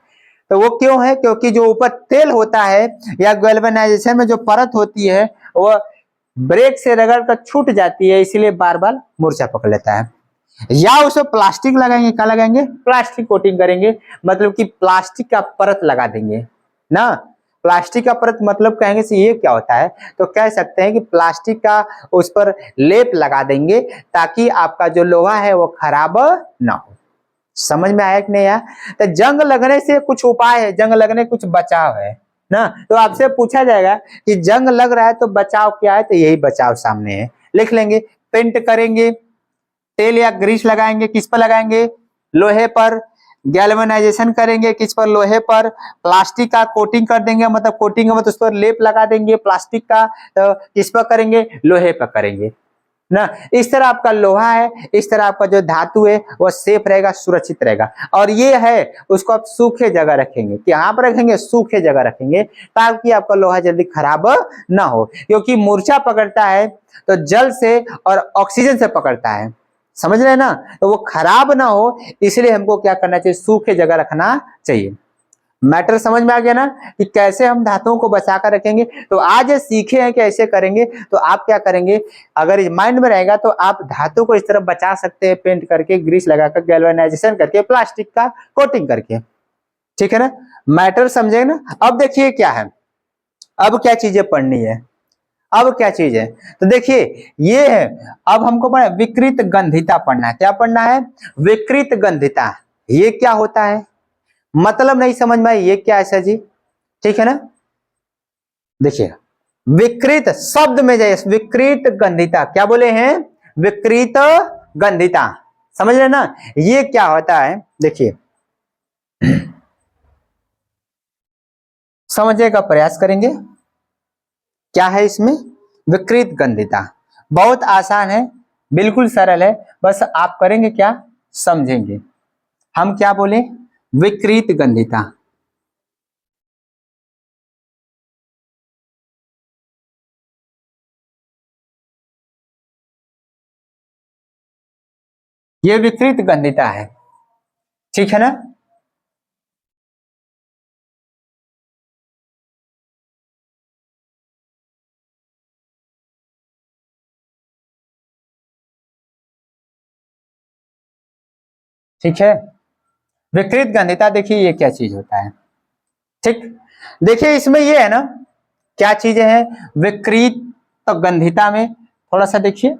तो वो क्यों है, क्योंकि जो ऊपर तेल होता है या गैल्वेनाइजेशन में जो परत होती है वो ब्रेक से रगड़ कर छूट जाती है, इसीलिए बार बार मूर्छा पकड़ लेता है। या उसे प्लास्टिक लगाएंगे, क्या लगाएंगे, प्लास्टिक कोटिंग करेंगे, मतलब कि प्लास्टिक का परत लगा देंगे ना। प्लास्टिक का परत मतलब कहेंगे से ये क्या होता है, तो कह सकते हैं कि प्लास्टिक का उस पर लेप लगा देंगे ताकि आपका जो लोहा है वो खराब ना हो। समझ में आया कि नहीं यार। तो जंग लगने से कुछ उपाय है, जंग लगने कुछ बचाव है ना। तो आपसे पूछा जाएगा कि जंग लग रहा है तो बचाव क्या है, तो यही बचाव सामने है, लिख लेंगे। पेंट करेंगे, तेल या ग्रीस लगाएंगे, किस पर लगाएंगे, लोहे पर। गैल्वेनाइजेशन करेंगे किस पर, लोहे पर। प्लास्टिक का कोटिंग कर देंगे, मतलब कोटिंग मतलब उस पर लेप लगा देंगे प्लास्टिक का, तो किस पर करेंगे, लोहे पर करेंगे ना। इस तरह आपका लोहा है, इस तरह आपका जो धातु है वो सेफ रहेगा, सुरक्षित रहेगा। और ये है उसको आप सूखे जगह रखेंगे, यहाँ पर रखेंगे, सूखे जगह रखेंगे, ताकि आपका लोहा जल्दी खराब ना हो। क्योंकि मूर्छा पकड़ता है तो जल से और ऑक्सीजन से पकड़ता है, समझ रहे हैं ना। तो वो खराब ना हो इसलिए हमको क्या करना चाहिए, सूखे जगह रखना चाहिए। मैटर समझ में आ गया ना कि कैसे हम धातुओं को बचा कर रखेंगे। तो आज सीखे हैं कि ऐसे करेंगे, तो आप क्या करेंगे, अगर माइंड में रहेगा तो आप धातु को इस तरह बचा सकते हैं, पेंट करके, ग्रीस लगाकर, गैल्वेनाइजेशन करके, प्लास्टिक का कोटिंग करके। ठीक है ना, मैटर समझे ना। अब देखिए क्या है, अब क्या चीजें पढ़नी है, अब क्या चीज है, तो देखिए ये है। अब हमको पढ़ना है विकृत गंधिता पढ़ना है। क्या पढ़ना है, विकृत गंधिता। ये क्या होता है, मतलब नहीं समझ में ये क्या है सर जी, ठीक है ना। देखिए विकृत शब्द में जाइए, विकृत गंधिता, क्या बोले हैं, विकृत गंधिता, समझ रहे ना। ये क्या होता है, देखिए समझने का प्रयास करेंगे। क्या है इसमें? विकृत गंधिता। बहुत आसान है, बिल्कुल सरल है, बस आप करेंगे क्या? समझेंगे। हम क्या बोले? विकृत गंधिता। ये विकृत गंधिता है, ठीक है ना? ठीक है, विकृत गंधिता देखिए ये क्या चीज होता है। ठीक, देखिए इसमें ये है ना, क्या चीजें हैं विकृत गंधिता में, थोड़ा सा देखिए।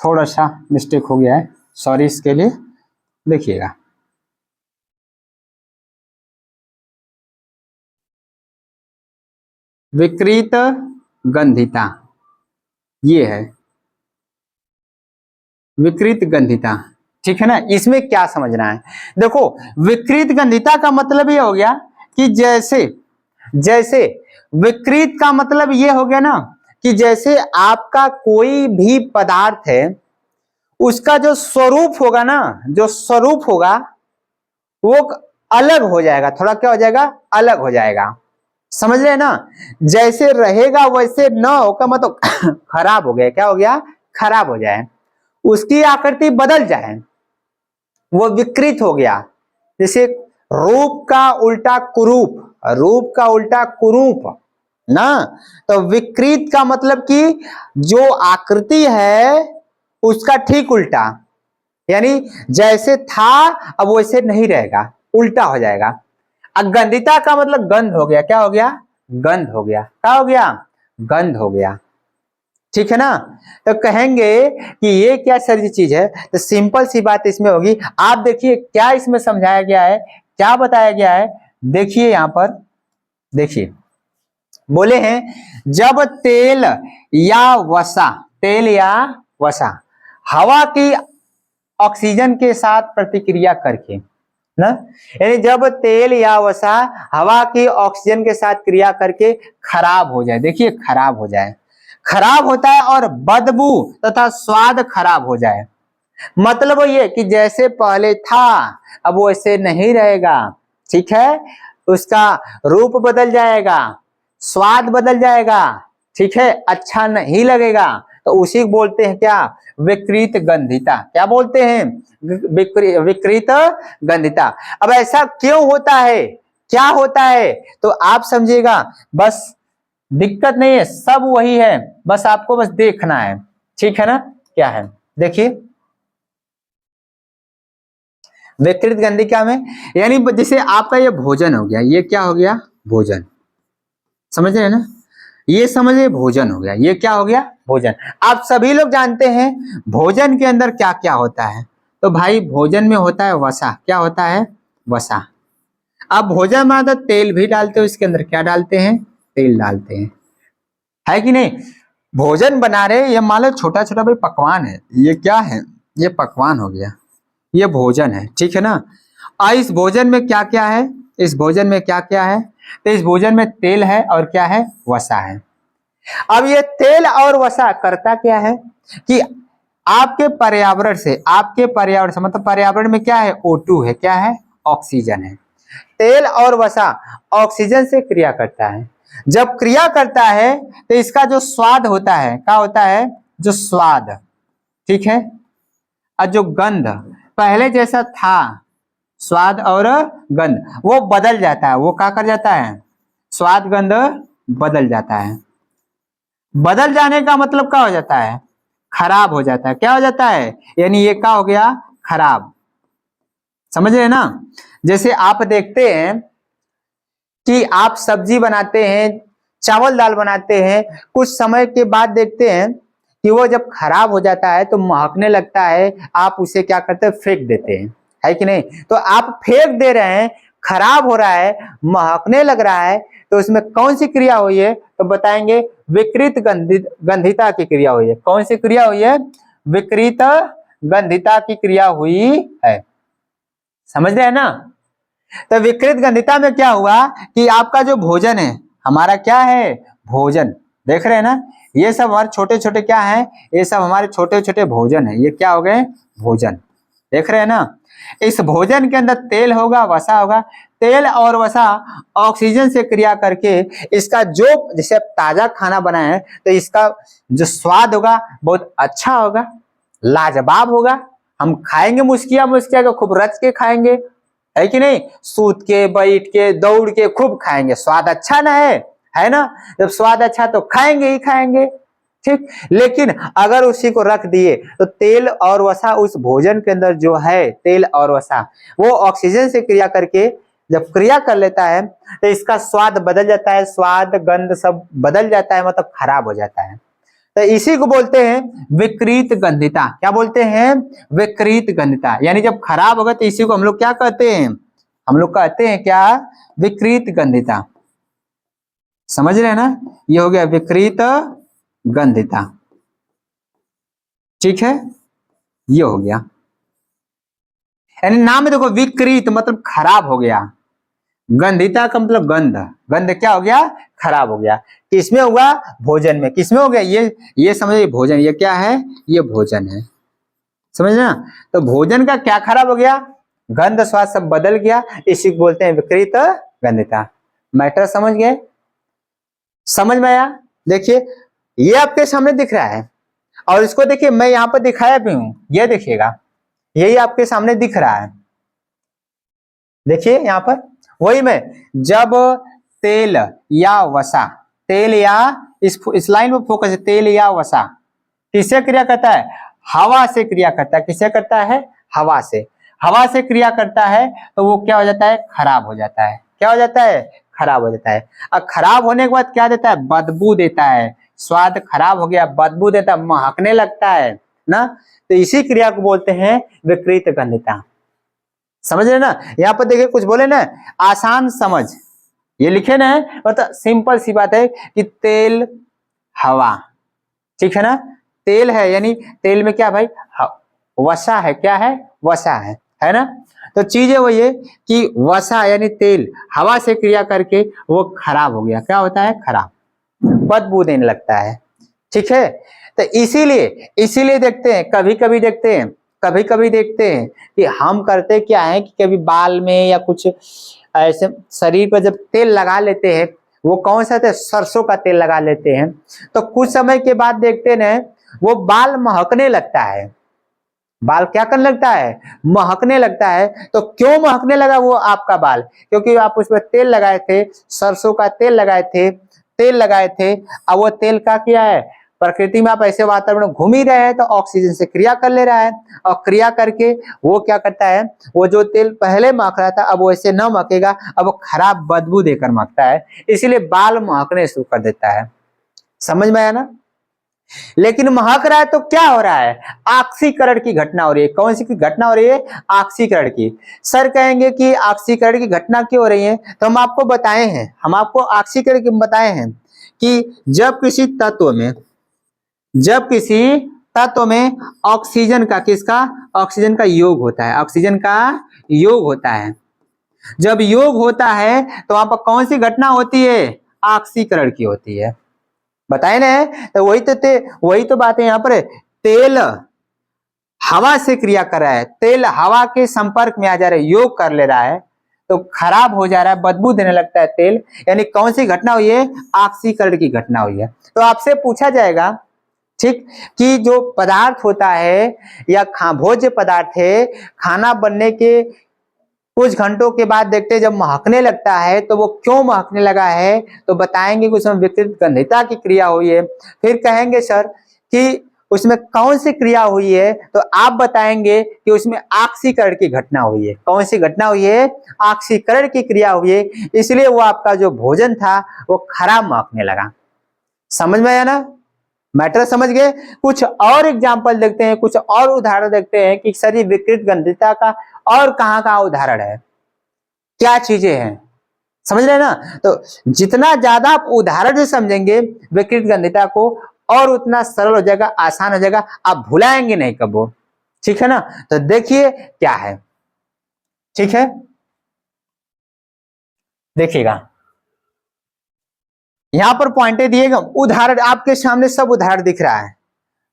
थोड़ा सा मिस्टेक हो गया है, सॉरी इसके लिए। देखिएगा, विकृत गंधिता ये है विकृत गंधिता, ठीक है ना? इसमें क्या समझना है? देखो, विकृत गंधिता का मतलब ये हो गया कि जैसे जैसे विकृत का मतलब ये हो गया ना कि जैसे आपका कोई भी पदार्थ है, उसका जो स्वरूप होगा ना, जो स्वरूप होगा वो अलग हो जाएगा, थोड़ा क्या हो जाएगा? अलग हो जाएगा। समझ रहे हैं ना? जैसे रहेगा वैसे ना होगा, मतलब खराब हो गया। क्या हो गया? खराब हो जाए, उसकी आकृति बदल जाए, वो विकृत हो गया। जैसे रूप का उल्टा कुरूप, रूप का उल्टा कुरूप ना, तो विकृत का मतलब कि जो आकृति है उसका ठीक उल्टा, यानी जैसे था अब वैसे नहीं रहेगा, उल्टा हो जाएगा। गंधिता का मतलब गंध हो गया। क्या हो गया? गंध हो गया। क्या हो गया? गंध हो गया, ठीक है ना? तो कहेंगे कि ये क्या सारी चीज है, तो सिंपल सी बात इसमें होगी। आप देखिए क्या इसमें समझाया गया है, क्या बताया गया है। देखिए यहां पर, देखिए बोले हैं जब तेल या वसा, तेल या वसा हवा की ऑक्सीजन के साथ प्रतिक्रिया करके ना, यानी जब तेल या वसा हवा की ऑक्सीजन के साथ क्रिया करके खराब हो जाए, देखिए खराब हो जाए, खराब होता है और बदबू तथा स्वाद खराब हो जाए। मतलब ये कि जैसे पहले था अब वैसे नहीं रहेगा, ठीक है? उसका रूप बदल जाएगा, स्वाद बदल जाएगा, ठीक है? अच्छा नहीं लगेगा, तो उसी को बोलते हैं क्या? विकृत गंधिता। क्या बोलते हैं? विकृत गंधिता। अब ऐसा क्यों होता है, क्या होता है, तो आप समझिएगा। बस दिक्कत नहीं है, सब वही है, बस आपको बस देखना है, ठीक है ना? क्या है देखिए, विकृत गंधिका में यानी जैसे आपका ये भोजन हो गया, ये क्या हो गया? भोजन, समझ रहे हैं ना? ये समझिए भोजन हो गया, ये क्या हो गया? भोजन। आप सभी लोग जानते हैं भोजन के अंदर क्या क्या होता है, तो भाई भोजन में होता है वसा। क्या होता है? वसा। आप भोजन में तो तेल भी डालते हो, इसके अंदर क्या डालते हैं? तेल डालते हैं, है कि नहीं? भोजन बना रहे, ये मान लो छोटा छोटा भाई पकवान है, ये क्या है? ये पकवान हो गया, ये भोजन है, ठीक है ना? इस भोजन में क्या क्या है? इस भोजन में क्या क्या है? तो इस भोजन में तेल है और क्या है? वसा है। अब ये तेल और वसा करता क्या है कि आपके पर्यावरण से, आपके पर्यावरण से मतलब पर्यावरण में क्या है? O2 है, क्या है? ऑक्सीजन है। तेल और वसा ऑक्सीजन से क्रिया करता है, जब क्रिया करता है तो इसका जो स्वाद होता है, क्या होता है? जो स्वाद, ठीक है? और जो गंध पहले जैसा था, स्वाद और गंध वो बदल जाता है। वो क्या कर जाता है? स्वाद गंध बदल जाता है। बदल जाने का मतलब क्या हो जाता है? खराब हो जाता है। क्या हो जाता है? यानी ये क्या हो गया? खराब। समझ रहे हैं ना? जैसे आप देखते हैं कि आप सब्जी बनाते हैं, चावल दाल बनाते हैं, कुछ समय के बाद देखते हैं कि वो जब खराब हो जाता है तो महकने लगता है, आप उसे क्या करते हैं? फेंक देते हैं, है कि नहीं? तो आप फेंक दे रहे हैं, खराब हो रहा है, महकने लग रहा है, तो उसमें कौन सी क्रिया हुई है? तो बताएंगे विकृत गंधिता की क्रिया हुई है। कौन सी क्रिया हुई है? विकृत गंधिता की क्रिया हुई है। समझ रहे हैं ना। तो विकृत गंधिता में क्या हुआ कि आपका जो भोजन है, हमारा क्या है, भोजन, देख रहे हैं ना, ये सब हमारे छोटे छोटे क्या है, ये सब हमारे छोटे छोटे भोजन है, ये क्या हो गए, भोजन, देख रहे हैं ना। इस भोजन के अंदर तेल होगा, वसा होगा, तेल और वसा ऑक्सीजन से क्रिया करके इसका जो, जैसे आप ताजा खाना बनाए हैं तो इसका जो स्वाद होगा बहुत अच्छा होगा, लाजवाब होगा, हम खाएंगे मुस्किया मुस्किया के, खूब रच के खाएंगे, है कि नहीं, सूत के, बैठ के, दौड़ के खूब खाएंगे, स्वाद अच्छा ना है ना। जब स्वाद अच्छा तो खाएंगे ही खाएंगे, ठीक। लेकिन अगर उसी को रख दिए तो तेल और वसा उस भोजन के अंदर जो है, तेल और वसा वो ऑक्सीजन से क्रिया करके जब क्रिया कर लेता है तो इसका स्वाद बदल जाता है, स्वाद गंध सब बदल जाता है, मतलब खराब हो जाता है। तो इसी को बोलते हैं विकृत गंधिता। क्या बोलते हैं, विकृत गंधिता। यानी जब खराब होगा तो इसी को हम लोग क्या कहते हैं, हम लोग कहते हैं क्या, विकृत गंधिता। समझ रहे हैं ना, ये हो गया विकृत गंधिता, ठीक है, ये हो गया। यानी नाम में देखो, विकृत मतलब खराब हो गया, गंधिता का मतलब गंध, गंध क्या हो गया, खराब हो गया। किसमें हुआ, भोजन में। किसमें हो गया, ये समझिए, भोजन, ये क्या है, ये भोजन है, समझ ना। तो भोजन का क्या खराब हो गया, गंध स्वाद सब बदल गया, इसी को बोलते हैं विकृत गंधिता। मैटर समझ गए, समझ में आया। देखिए ये आपके सामने दिख रहा है और इसको देखिए मैं यहाँ पर दिखाया भी हूं, ये देखिएगा, यही आपके सामने दिख रहा है, देखिए यहाँ पर, वही में जब तेल या वसा, तेल या इस लाइन में फोकस है, तेल या वसा किससे क्रिया करता है, हवा से क्रिया करता है। किससे करता है, हवा से, हवा से क्रिया करता है तो वो क्या हो जाता है, खराब हो जाता है। क्या हो जाता है, खराब हो जाता है। अब खराब होने के बाद क्या देता है, बदबू देता है, स्वाद खराब हो गया, बदबू देता है, महकने लगता है ना। तो इसी क्रिया को बोलते हैं विकृत गंधिता। समझ रहे ना। यहाँ पर देखिए कुछ बोले ना, आसान समझ, ये लिखे ना, मतलब सिंपल सी बात है कि तेल हवा, ठीक है ना, तेल है यानी तेल में क्या भाई, वसा है, क्या है, वसा है ना। तो चीज है वो ये कि वसा यानी तेल हवा से क्रिया करके वो खराब हो गया, क्या होता है, खराब, बदबू देने लगता है, ठीक है। तो इसीलिए देखते हैं, कभी कभी देखते हैं, कभी कभी देखते हैं कि हम करते क्या है कि कभी बाल में या कुछ ऐसे शरीर पर जब तेल लगा लेते हैं, वो कौन सा तेल, सरसों का तेल लगा लेते हैं, तो कुछ समय के बाद देखते हैं वो बाल महकने लगता है, बाल क्या करने लगता है, महकने लगता है। तो क्यों महकने लगा वो आपका बाल, क्योंकि आप उसमें तेल लगाए थे, सरसों का तेल लगाए थे, तेल लगाए थे। अब वो तेल का क्या है, प्रकृति में आप ऐसे वातावरण में घूम ही रहे हैं तो ऑक्सीजन से क्रिया कर ले रहा है, और क्रिया करके वो क्या करता है, वो जो तेल पहले महक रहा था अब वो ऐसे न महकेगा, अब वो खराब बदबू देकर महकता है, इसीलिए बाल महकने शुरू कर देता है। समझ में आया ना। लेकिन महक रहा है तो क्या हो रहा है, ऑक्सीकरण की घटना हो रही है। कौन सी की घटना हो रही है, ऑक्सीकरण की। सर कहेंगे कि ऑक्सीकरण की घटना क्यों हो रही है, तो हम आपको बताए हैं, हम आपको ऑक्सीकरण की बताए हैं कि जब किसी तत्व में ऑक्सीजन का, किसका, ऑक्सीजन का योग होता है, ऑक्सीजन का योग होता है। जब योग होता है तो वहां पर कौन सी घटना होती है, ऑक्सीकरण की होती है, बताए ना। तो वही तो बात है यहाँ पर, तेल हवा से क्रिया कर रहा है, तेल हवा के संपर्क में आ जा रहा है, योग कर ले रहा है तो खराब हो जा रहा है, बदबू देने लगता है तेल, यानी कौन सी घटना हुई है, ऑक्सीकरण की घटना हुई है। तो आपसे पूछा जाएगा, ठीक, कि जो पदार्थ होता है या भोज्य पदार्थ है, खाना बनने के कुछ घंटों के बाद देखते हैं जब महकने लगता है तो वो क्यों महकने लगा है, तो बताएंगे कि उसमें विकृत गंधिता की क्रिया हुई है। फिर कहेंगे सर कि उसमें कौन सी क्रिया हुई है, तो आप बताएंगे कि उसमें ऑक्सीकरण की घटना हुई है। कौन सी घटना हुई है, ऑक्सीकरण की क्रिया हुई है, इसलिए वो आपका जो भोजन था वो खराब महकने लगा। समझ में आया ना, मैटर समझ गए। कुछ और एग्जाम्पल देखते हैं, कुछ और उदाहरण देखते हैं कि सर ये विकृत गंधिता का और कहाँ उदाहरण है, क्या चीजें हैं, समझ रहे हैं ना। तो जितना ज्यादा आप उदाहरण से समझेंगे विकृत गंधिता को, और उतना सरल हो जाएगा, आसान हो जाएगा, आप भुलाएंगे नहीं कबो, ठीक है ना। तो देखिए क्या है, ठीक है, देखिएगा यहां पर पॉइंटे दिएगा, उदाहरण आपके सामने सब उदाहरण दिख रहा है,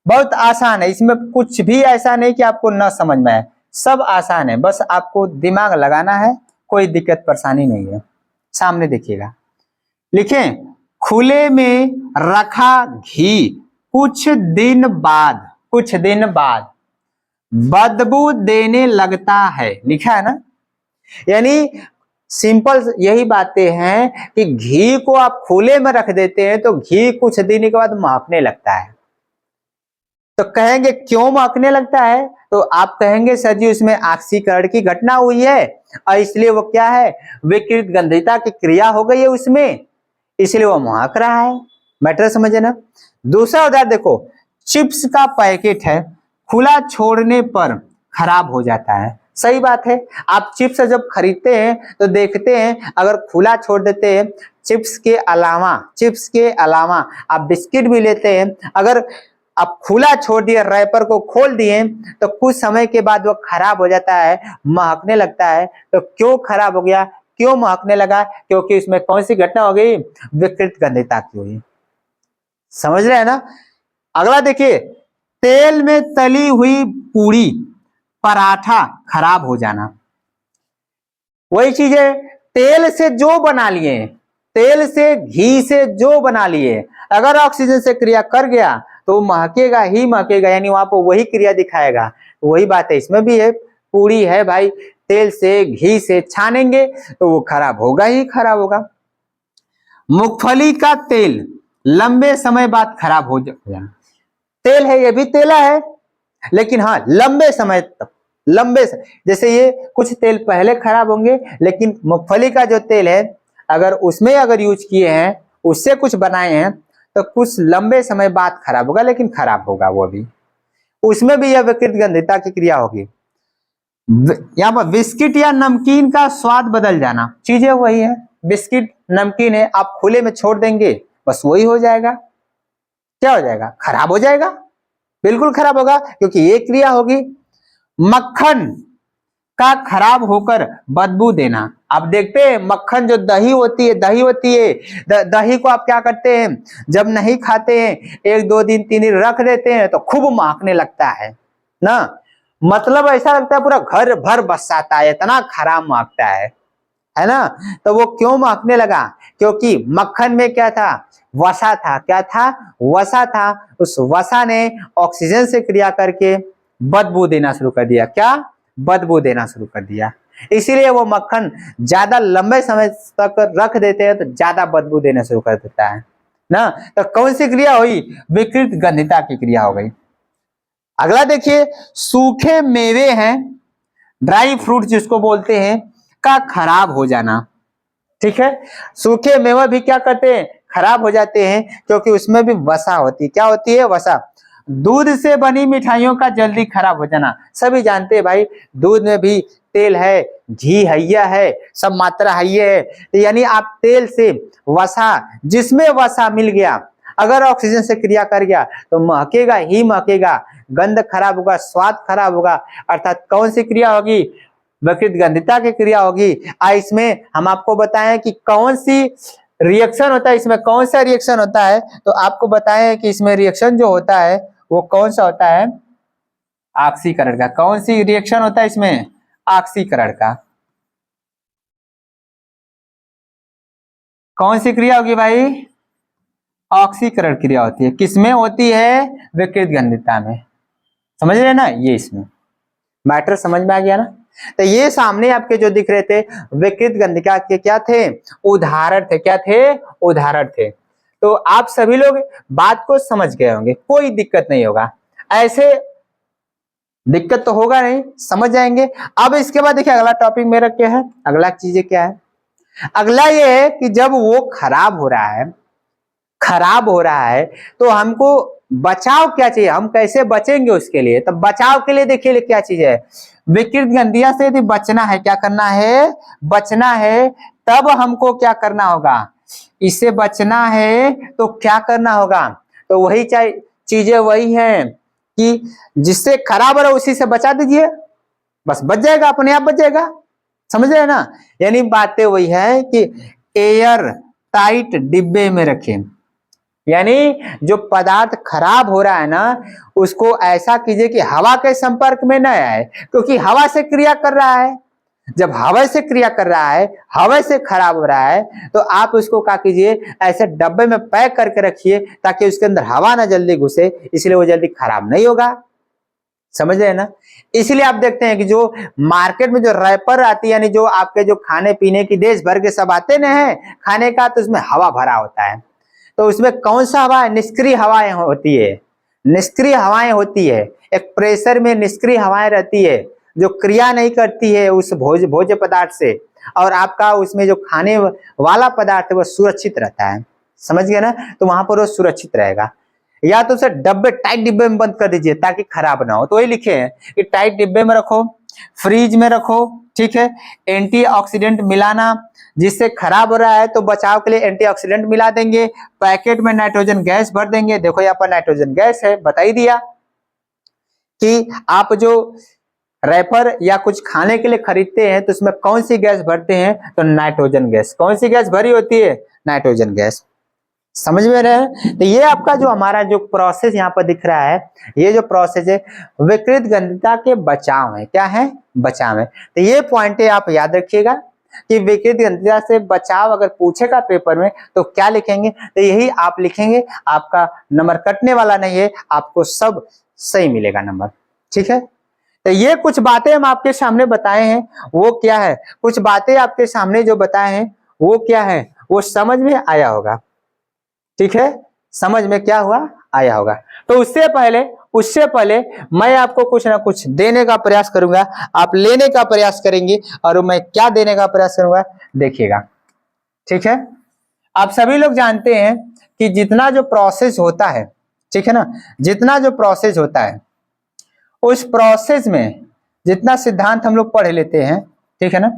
बहुत आसान है, इसमें कुछ भी ऐसा नहीं कि आपको न समझ में आए, सब आसान है, बस आपको दिमाग लगाना है, कोई दिक्कत परेशानी नहीं है। सामने देखिएगा, लिखें खुले में रखा घी कुछ दिन बाद बदबू देने लगता है, लिखा है ना। यानी सिंपल यही बातें हैं कि घी को आप खुले में रख देते हैं तो घी कुछ दिन के बाद महकने लगता है। तो कहेंगे क्यों महकने लगता है, तो आप कहेंगे सर जी उसमें ऑक्सीकरण की घटना हुई है और इसलिए वो क्या है, विकृत गंधिता की क्रिया हो गई है उसमें, इसलिए वो महक रहा है। मैटर समझे ना। दूसरा उदाहरण देखो, चिप्स का पैकेट है, खुला छोड़ने पर खराब हो जाता है। सही बात है, आप चिप्स जब खरीदते हैं तो देखते हैं अगर खुला छोड़ देते हैं, चिप्स के अलावा आप बिस्किट भी लेते हैं, अगर आप खुला छोड़ दिए, रैपर को खोल दिए तो कुछ समय के बाद वो खराब हो जाता है, महकने लगता है। तो क्यों खराब हो गया, क्यों महकने लगा, क्योंकि इसमें कौन सी घटना हो गई, विकृत गंधिता की हुई। समझ रहे हैं ना। अगला देखिए, तेल में तली हुई पूरी पराठा खराब हो जाना। वही चीज है, तेल से जो बना लिए, तेल से घी से जो बना लिए, अगर ऑक्सीजन से क्रिया कर गया तो महकेगा ही महकेगा, यानी वहां पर वही क्रिया दिखाएगा। वही बात है इसमें भी है, पूरी है भाई, तेल से घी से छानेंगे तो वो खराब होगा ही खराब होगा। मूंगफली का तेल लंबे समय बाद खराब हो जाना। तेल है, ये भी तेला है, लेकिन हाँ लंबे समय तक, जैसे ये कुछ तेल पहले खराब होंगे, लेकिन मूंगफली का जो तेल है अगर उसमें अगर यूज किए हैं, उससे कुछ बनाए हैं तो कुछ लंबे समय बाद खराब होगा, लेकिन खराब होगा वो भी, उसमें भी यह विकृत गंधिता की क्रिया होगी। यहाँ पर बिस्किट या नमकीन का स्वाद बदल जाना, चीजें वही है, बिस्किट नमकीन है, आप खुले में छोड़ देंगे बस वही हो जाएगा, क्या हो जाएगा, खराब हो जाएगा, बिल्कुल खराब होगा, क्योंकि ये क्रिया होगी। मक्खन का खराब होकर बदबू देना। आप देखते हैं मक्खन जो दही होती है, दही को आप क्या करते हैं, जब नहीं खाते हैं 1 2 दिन 3 दिन रख देते हैं तो खूब महकने लगता है ना, मतलब ऐसा लगता है पूरा घर भर बरसाता है, इतना खराब महकता है ना। तो वो क्यों महकने लगा, क्योंकि मक्खन में क्या था, वसा था, क्या था, वसा था, उस वसा ने ऑक्सीजन से क्रिया करके बदबू देना शुरू कर दिया, क्या, बदबू देना शुरू कर दिया, इसीलिए वो मक्खन ज्यादा लंबे समय तक रख देते हैं तो ज्यादा बदबू देना शुरू कर देता है ना। तो कौन सी क्रिया हुई, विकृत गंधिता की क्रिया हो गई। अगला देखिए, सूखे मेवे हैं, ड्राई फ्रूट जिसको बोलते हैं, का खराब हो जाना। ठीक है, सूखे मेवे भी क्या करते हैं, खराब हो जाते हैं, क्योंकि उसमें भी वसा होती है, क्या होती है, वसा। दूध से बनी मिठाइयों का जल्दी खराब हो जाना, सभी जानते हैं भाई दूध में भी तेल है, घी हैया है, सब मात्रा हैया है, तो यानी आप तेल से वसा, जिसमें वसा मिल गया अगर ऑक्सीजन से क्रिया कर गया तो महकेगा ही महकेगा, गंध खराब होगा, स्वाद खराब होगा, अर्थात कौन सी क्रिया होगी, विकृत गंधिता की क्रिया होगी। इसमें हम आपको बताएं कि कौन सी रिएक्शन होता है, इसमें कौन सा रिएक्शन होता है, तो आपको बताएं कि इसमें रिएक्शन जो होता है वो कौन सा होता है, ऑक्सीकरण का। कौन सी रिएक्शन होता है इसमें, ऑक्सीकरण का। कौन सी क्रिया होगी भाई, ऑक्सीकरण क्रिया होती है, किसमें होती है, विकृत गंधिता में। समझ रहे ना, ये इसमें मैटर समझ में आ गया ना। तो ये सामने आपके जो दिख रहे थे विकृत गंधिका के क्या थे, उदाहरण थे, क्या थे, उदाहरण थे। तो आप सभी लोग बात को समझ गए होंगे, कोई दिक्कत नहीं होगा, ऐसे दिक्कत तो होगा नहीं, समझ जाएंगे। अब इसके बाद देखिए अगला टॉपिक मेरा क्या है, अगला चीजें क्या है, अगला ये है कि जब वो खराब हो रहा है तो हमको बचाव क्या चाहिए, हम कैसे बचेंगे उसके लिए। तो बचाव के लिए देखिए क्या चीज है, विकृत गंधिया से यदि बचना है, क्या करना है, बचना है, तब हमको क्या करना होगा, इससे बचना है तो क्या करना होगा, तो वही चीजें वही हैं कि जिससे खराब हो रहा है उसी से बचा दीजिए, बस बच जाएगा, अपने आप बच जाएगा। समझ रहे हैं ना? यानी बातें वही है कि एयर टाइट डिब्बे में रखें, यानी जो पदार्थ खराब हो रहा है ना उसको ऐसा कीजिए कि हवा के संपर्क में न आए, क्योंकि हवा से क्रिया कर रहा है। जब हवा से क्रिया कर रहा है, हवा से खराब हो रहा है, तो आप उसको क्या कीजिए, ऐसे डब्बे में पैक करके रखिए ताकि उसके अंदर हवा ना जल्दी घुसे, इसलिए वो जल्दी खराब नहीं होगा। समझ रहे हैं ना? इसलिए आप देखते हैं कि जो मार्केट में जो रैपर आती है, यानी जो आपके जो खाने पीने की देश भर के सब आते ना है खाने का, तो उसमें हवा भरा होता है। तो उसमें कौन सा हवा है? निष्क्रिय हवाएं होती है, निष्क्रिय हवाएं होती है। एक प्रेशर में निष्क्रिय हवाएं रहती है जो क्रिया नहीं करती है उस भोज्य पदार्थ से, और आपका उसमें जो खाने वाला पदार्थ है वो सुरक्षित रहता है। समझ गए ना? तो वहां पर वो सुरक्षित रहेगा। या तो उसे डब्बे टाइट डिब्बे में बंद कर दीजिए ताकि खराब ना हो। तो वही लिखे हैं कि टाइट डिब्बे में रखो, फ्रीज में रखो, ठीक है। एंटीऑक्सीडेंट मिलाना, जिससे खराब हो रहा है तो बचाव के लिए एंटीऑक्सीडेंट मिला देंगे। पैकेट में नाइट्रोजन गैस भर देंगे, देखो यहाँ पर नाइट्रोजन गैस है, बता ही दिया कि आप जो रैपर या कुछ खाने के लिए खरीदते हैं तो उसमें कौन सी गैस भरते हैं, तो नाइट्रोजन गैस। कौन सी गैस भरी होती है? Nitrogen gas. समझ में रहे हैं? तो ये आपका जो हमारा जो प्रोसेस यहाँ पर दिख रहा है, ये जो प्रोसेस है विकृत गंधता के बचाव है। क्या है? बचाव है। तो ये पॉइंट आप याद रखिएगा कि विकृत गंधता से बचाव अगर पूछेगा पेपर में तो क्या लिखेंगे, तो यही आप लिखेंगे। आपका नंबर कटने वाला नहीं है, आपको सब सही मिलेगा नंबर। ठीक है? तो ये कुछ बातें हम आपके सामने बताए हैं, वो क्या है? कुछ बातें आपके सामने जो बताए हैं वो क्या है, वो समझ में आया होगा। ठीक है? समझ में क्या हुआ? आया होगा। तो उससे पहले मैं आपको कुछ ना कुछ देने का प्रयास करूंगा, आप लेने का प्रयास करेंगे, और मैं क्या देने का प्रयास करूंगा देखिएगा। ठीक है? आप सभी लोग जानते हैं कि जितना जो प्रोसेस होता है, ठीक है ना, जितना जो प्रोसेस होता है उस प्रोसेस में जितना सिद्धांत हम लोग पढ़ लेते हैं, ठीक है ना,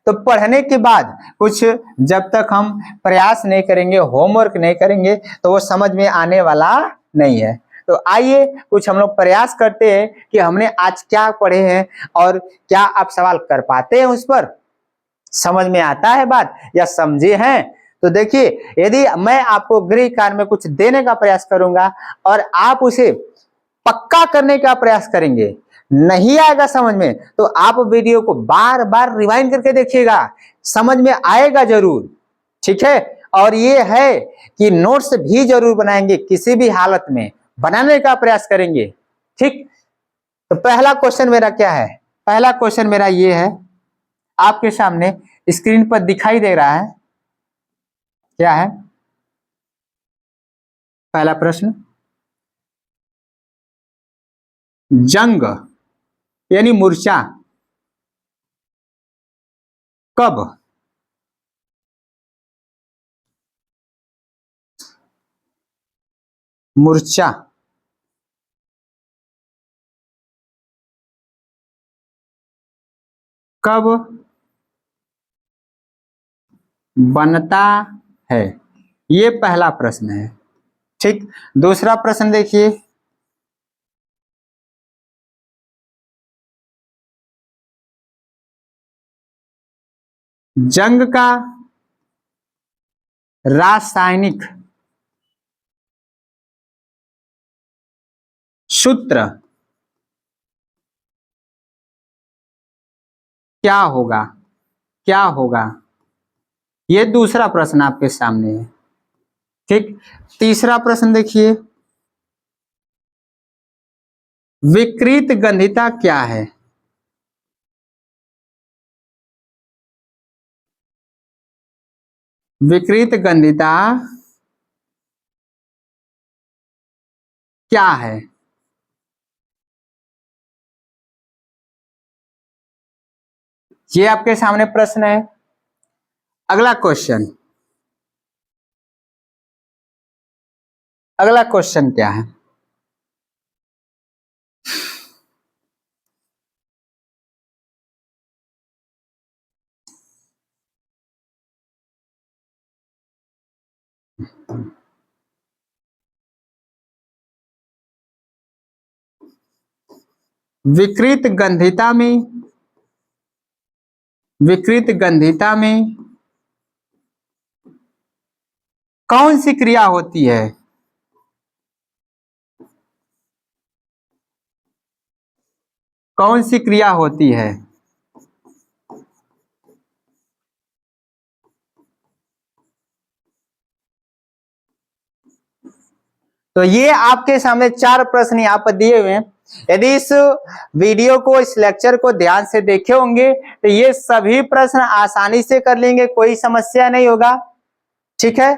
तो पढ़ने के बाद कुछ जब तक हम प्रयास नहीं करेंगे, होमवर्क नहीं करेंगे, तो वो समझ में आने वाला नहीं है। तो आइए कुछ हम लोग प्रयास करते हैं कि हमने आज क्या पढ़े हैं और क्या आप सवाल कर पाते हैं, उस पर समझ में आता है बात या समझे हैं। तो देखिए, यदि मैं आपको गृह कार्य में कुछ देने का प्रयास करूंगा और आप उसे पक्का करने का प्रयास करेंगे, नहीं आएगा समझ में तो आप वीडियो को बार बार रिवाइंड करके देखिएगा, समझ में आएगा जरूर। ठीक है? और ये है कि नोट्स भी जरूर बनाएंगे, किसी भी हालत में बनाने का प्रयास करेंगे। ठीक? तो पहला क्वेश्चन मेरा क्या है? पहला क्वेश्चन मेरा ये है, आपके सामने स्क्रीन पर दिखाई दे रहा है। क्या है पहला प्रश्न? जंग यानी मूर्छा कब? मूर्छा कब बनता है? ये पहला प्रश्न है। ठीक? दूसरा प्रश्न देखिए, जंग का रासायनिक सूत्र क्या होगा? क्या होगा? ये दूसरा प्रश्न आपके सामने है। ठीक? तीसरा प्रश्न देखिए, विकृत गंधिता क्या है? विकृत गंधिता क्या है? ये आपके सामने प्रश्न है। अगला क्वेश्चन, अगला क्वेश्चन क्या है? विकृत गंधिता में विकृत गंधिता में कौन सी क्रिया होती है? कौन सी क्रिया होती है? तो ये आपके सामने 4 प्रश्न यहाँ पर दिए हुए हैं। यदि इस वीडियो को, इस लेक्चर को ध्यान से देखे होंगे तो ये सभी प्रश्न आसानी से कर लेंगे, कोई समस्या नहीं होगा। ठीक है।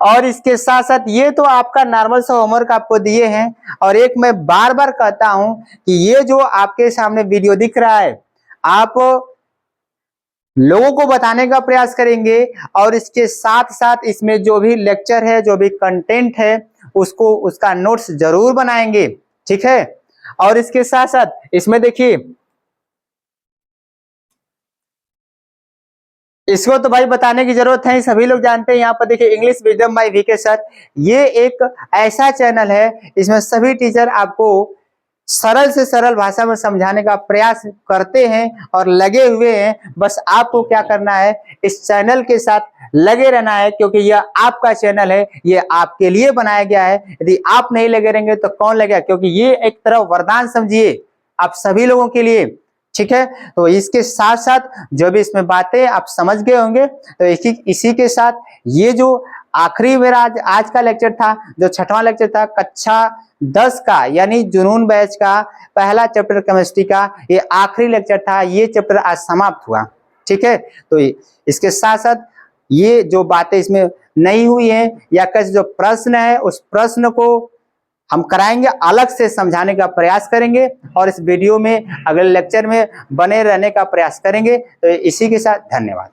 और इसके साथ साथ ये तो आपका नॉर्मल सा होमवर्क आपको दिए हैं, और एक मैं बार बार कहता हूं कि ये जो आपके सामने वीडियो दिख रहा है, आप लोगों को बताने का प्रयास करेंगे, और इसके साथ साथ इसमें जो भी लेक्चर है, जो भी कंटेंट है, उसको, उसका नोट्स जरूर बनाएंगे। ठीक है। और इसके साथ साथ इसमें देखिए, इसको तो भाई बताने की जरूरत है, सभी लोग जानते हैं। यहाँ पर देखिए, English wisdom by VK sir, ये एक ऐसा चैनल है, इसमें सभी टीचर आपको सरल से सरल भाषा में समझाने का प्रयास करते हैं और लगे हुए हैं। बस आपको क्या करना है, इस चैनल के साथ लगे रहना है, क्योंकि यह आपका चैनल है, ये आपके लिए बनाया गया है। यदि आप नहीं लगे रहेंगे तो कौन लगेगा, क्योंकि ये एक तरह वरदान समझिए आप सभी लोगों के लिए। ठीक है। तो इसके साथ साथ जो भी इसमें बातें आप समझ गए होंगे, तो इसी के साथ ये जो आखिरी मेरा आज का लेक्चर था, जो 6वां लेक्चर था कक्षा 10 का, यानी जुनून बैच का पहला चैप्टर केमिस्ट्री का, ये आखिरी लेक्चर था। ये चैप्टर आज समाप्त हुआ। ठीक है। तो इसके साथ साथ ये जो बातें इसमें नहीं हुई है, या कैसे जो प्रश्न है, उस प्रश्न को हम कराएंगे, अलग से समझाने का प्रयास करेंगे, और इस वीडियो में अगले लेक्चर में बने रहने का प्रयास करेंगे। तो इसी के साथ धन्यवाद।